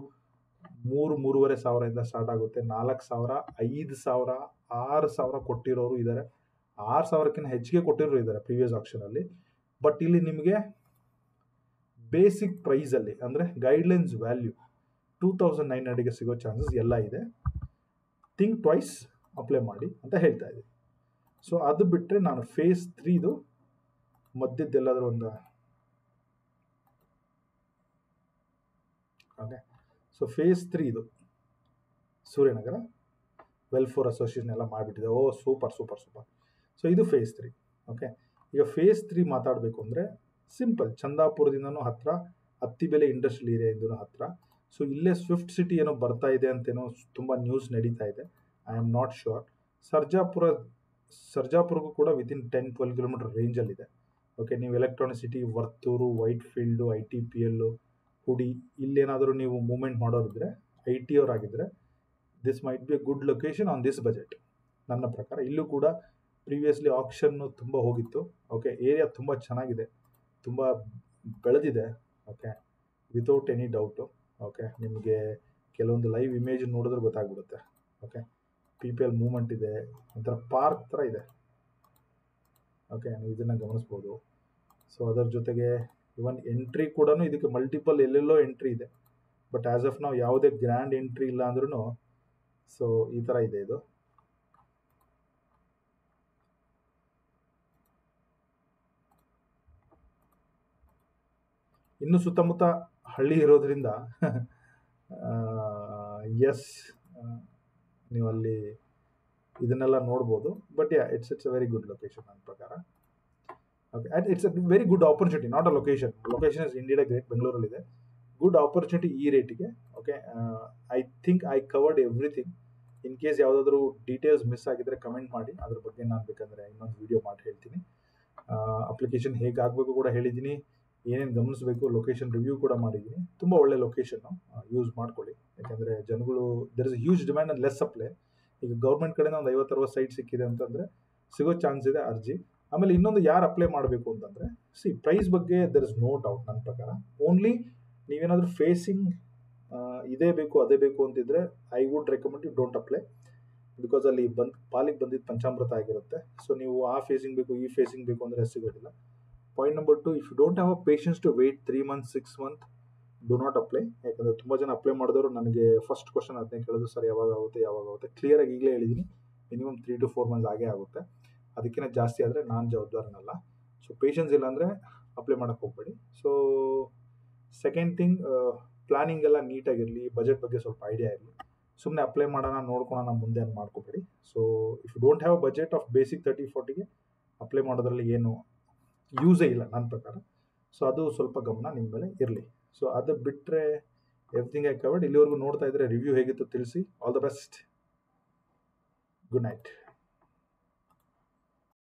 3,500 ಸಾವಿರದಿಂದ ಸ್ಟಾರ್ಟ್ ಆಗುತ್ತೆ. 4,000, 5,000, 6,000 ಕೊಟ್ಟಿರೋರು ಇದ್ದಾರೆ. 6,000ಕ್ಕಿಂತ ಹೆಚ್ಚಿಗೆ ಕೊಟ್ಟಿರೋರು ಇದ್ದಾರೆ ಪ್ರೀವಿಯಸ್ ಆಪ್ಷನಲ್ಲಿ. ಬಟ್ ಇಲ್ಲಿ ನಿಮಗೆ ಬೇಸಿಕ್ ಪ್ರೈಸಲ್ಲಿ ಅಂದರೆ ಗೈಡ್ಲೈನ್ಸ್ ವ್ಯಾಲ್ಯೂ 2,900ಗೆ ಸಿಗೋ ಚಾನ್ಸಸ್ ಎಲ್ಲ ಇದೆ. ಥಿಂಕ್ ಟ್ವೈಸ್, ಅಪ್ಲೈ ಮಾಡಿ ಅಂತ ಹೇಳ್ತಾ ಇದ್ದೀನಿ. ಸೊ ಅದು ಬಿಟ್ಟರೆ ನಾನು ಫೇಸ್ 3ದು ಮಧ್ಯದ್ದೆಲ್ಲಾದರೂ ಒಂದು ಓಕೆ, ಸೊ ಫೇಸ್ 3ದು ಸೂರ್ಯನಗರ ವೆಲ್ಫೇರ್ ಅಸೋಸಿಯೇಷನ್ ಎಲ್ಲ ಮಾಡಿಬಿಟ್ಟಿದೆ. Oh super super super. So ಇದು ಫೇಸ್ 3. ಓಕೆ, ಈಗ ಫೇಸ್ 3 ಮಾತಾಡಬೇಕು ಅಂದರೆ ಸಿಂಪಲ್, ಚಂದಾಪುರದಿಂದನೂ ಹತ್ತಿರ, ಅತ್ತಿಬೆಲೆ ಇಂಡಸ್ಟ್ರಿಯಲ್ ಏರಿಯಾದಿಂದನೂ ಹತ್ತಿರ. ಸೊ ಇಲ್ಲೇ ಸ್ವಿಫ್ಟ್ ಸಿಟಿ ಏನೋ ಬರ್ತಾ ಇದೆ ಅಂತೇನೋ ತುಂಬ ನ್ಯೂಸ್ ನಡೀತಾ ಇದೆ. I am not sure. ಸರ್ಜಾಪುರಗೂ ಕೂಡ ವಿತಿನ್ 10-12 ಕಿಲೋಮೀಟರ್ ರೇಂಜಲ್ಲಿದೆ. ಓಕೆ, ನೀವು electronic city, Varthur, Whitefield, ITPL, Hoodi, ಇಲ್ಲೇನಾದರೂ ನೀವು ಮೂವ್ಮೆಂಟ್ ಮಾಡೋರಿದ್ರೆ, IT ಅವರಾಗಿದ್ದರೆ this might be a good location on this budget ನನ್ನ ಪ್ರಕಾರ. ಇಲ್ಲೂ ಕೂಡ ಪ್ರೀವಿಯಸ್ಲಿ ಆಕ್ಷನ್ನು ತುಂಬ ಹೋಗಿತ್ತು. ಓಕೆ, ಏರಿಯಾ ತುಂಬ ಚೆನ್ನಾಗಿದೆ, ತುಂಬ ಬೆಳೆದಿದೆ. Okay, without any doubt. Okay, ನಿಮಗೆ ಕೆಲವೊಂದು ಲೈವ್ ಇಮೇಜ್ ನೋಡಿದ್ರೆ ಗೊತ್ತಾಗ್ಬಿಡುತ್ತೆ. ಓಕೆ, PPL ಮೂವ್ಮೆಂಟ್ ಇದೆ, ಒಂಥರ ಪಾರ್ಕ್ ಥರ ಇದೆ. ಓಕೆ, ನೀವು ಇದನ್ನು ಗಮನಿಸ್ಬೋದು. ಸೊ ಅದರ ಜೊತೆಗೆ ಇವನ್ ಎಂಟ್ರಿ ಕೂಡ ಇದಕ್ಕೆ ಮಲ್ಟಿಪಲ್ ಎಲ್ಲೆಲ್ಲೋ ಎಂಟ್ರಿ ಇದೆ. ಬಟ್ ಆ್ಯಸ್ ಆಫ್ ನಾವು ಯಾವುದೇ ಗ್ರ್ಯಾಂಡ್ ಎಂಟ್ರಿ ಇಲ್ಲ ಅಂದ್ರೂ ಸೊ ಈ ಥರ ಇದೆ ಇದು. ಇನ್ನು ಸುತ್ತಮುತ್ತ ಹಳ್ಳಿ ಇರೋದ್ರಿಂದ ಎಸ್, ನೀವು ಅಲ್ಲಿ ಇದನ್ನೆಲ್ಲ ನೋಡ್ಬೋದು. But it's a very good location ನನ್ನ ಪ್ರಕಾರ. Okay, and it's a very good opportunity, not a location. Location is India great, ಬೆಂಗಳೂರಲ್ಲಿದೆ. ಗುಡ್ ಆಪರ್ಚುನಿಟಿ ಈ ರೇಟಿಗೆ. Okay, I think I covered everything. In case ಯಾವುದಾದ್ರೂ ಡೀಟೇಲ್ಸ್ ಮಿಸ್ ಆಗಿದ್ರೆ comment ಮಾಡಿ, ಅದ್ರ ಬಗ್ಗೆ ನಾನು ಬೇಕಂದರೆ ಇನ್ನೊಂದು ವಿಡಿಯೋ ಮಾಡಿ ಹೇಳ್ತೀನಿ. ಅಪ್ಲಿಕೇಶನ್ ಹೇಗೆ ಆಗಬೇಕು ಕೂಡ ಹೇಳಿದ್ದೀನಿ, ಏನೇನು ಗಮನಿಸಬೇಕು, ಲೊಕೇಶನ್ ರಿವ್ಯೂ ಕೂಡ ಮಾಡಿದ್ದೀನಿ. ತುಂಬ ಒಳ್ಳೆ ಲೊಕೇಶನ್ನು, ಯೂಸ್ ಮಾಡ್ಕೊಳ್ಳಿ. ಯಾಕೆಂದರೆ ಜನಗಳು there is huge demand and less supply. ಈಗ ಗೌರ್ಮೆಂಟ್ ಕಡೆಯಿಂದ ಒಂದು 50-60 ಸೈಟ್ ಸಿಕ್ಕಿದೆ ಅಂತಂದರೆ ಸಿಗೋ ಚಾನ್ಸ್ ಇದೆ ಅರ್ಜಿ. ಆಮೇಲೆ ಇನ್ನೊಂದು ಯಾರು ಅಪ್ಲೈ ಮಾಡಬೇಕು ಅಂತಂದರೆ, ಪ್ರೈಸ್ ಬಗ್ಗೆ ದರ್ ಇಸ್ ನೋ ಡೌಟ್ ನನ್ನ ಪ್ರಕಾರ. ಓನ್ಲಿ ನೀವೇನಾದರೂ ಫೇಸಿಂಗ್ ಇದೇ ಬೇಕು ಅದೇ ಬೇಕು ಅಂತಿದ್ರೆ I would recommend you don't apply. Because ಅಲ್ಲಿ ಪಾಲಿಗೆ ಬಂದಿದ್ದು ಪಂಚಾಮೃತ ಆಗಿರುತ್ತೆ. ಸೊ ನೀವು ಆ ಫೇಸಿಂಗ್ ಬೇಕು ಈ ಫೇಸಿಂಗ್ ಬೇಕು ಅಂದರೆ ಸಿಗೋದಿಲ್ಲ. Point number 2, if you don't have a patience to wait 3 months 6 months, do not apply. ಯಾಕಂದರೆ ತುಂಬ ಜನ ಅಪ್ಲೈ ಮಾಡಿದವರು ನನಗೆ ಫಸ್ಟ್ ಕ್ವಶನ್ ಅದನ್ನೇ ಕೇಳೋದು, ಸರ್ ಯಾವಾಗ ಆಗುತ್ತೆ. ಕ್ಲಿಯರಾಗಿ ಈಗಲೇ ಹೇಳಿದ್ದೀನಿ, ಮಿನಿಮಮ್ 3 to 4 months ಆಗೇ ಆಗುತ್ತೆ. ಅದಕ್ಕಿಂತ ಜಾಸ್ತಿ ಆದರೆ ನಾನು ಜವಾಬ್ದಾರನಲ್ಲ. ಸೊ ಪೇಷನ್ಸ್ ಇಲ್ಲ ಅಂದರೆ ಅಪ್ಲೈ ಮಾಡೋಕ್ಕೆ ಹೋಗಬೇಡಿ. ಸೊ ಸೆಕೆಂಡ್ ಥಿಂಗ್, ಪ್ಲಾನಿಂಗ್ ಎಲ್ಲ ನೀಟಾಗಿರಲಿ, ಬಜೆಟ್ ಬಗ್ಗೆ ಸ್ವಲ್ಪ ಐಡಿಯಾ ಇರಲಿ. ಸುಮ್ಮನೆ ಅಪ್ಲೈ ಮಾಡೋಣ ನೋಡ್ಕೊಳೋಣ ಮುಂದೆ ಅಂತ ಮಾಡ್ಕೋಬೇಡಿ. So if you don't have budget of basic 30-40ಗೆ ಅಪ್ಲೈ ಮಾಡೋದ್ರಲ್ಲಿ ಏನು ಯೂಸೇ ಇಲ್ಲ ನನ್ನ ಪ್ರಕಾರ. ಸೊ ಅದು ಸ್ವಲ್ಪ ಗಮನ ನಿಮ್ಮ ಮೇಲೆ ಇರಲಿ. ಸೊ ಅದು ಬಿಟ್ಟರೆ ಎವ್ರಿಥಿಂಗ್ ಐ ಕವರ್ಡ್. ಇಲ್ಲಿವರೆಗೂ ನೋಡ್ತಾ ಇದ್ದರೆ ರಿವ್ಯೂ ಹೇಗಿತ್ತು ತಿಳಿಸಿ. All the best, good night.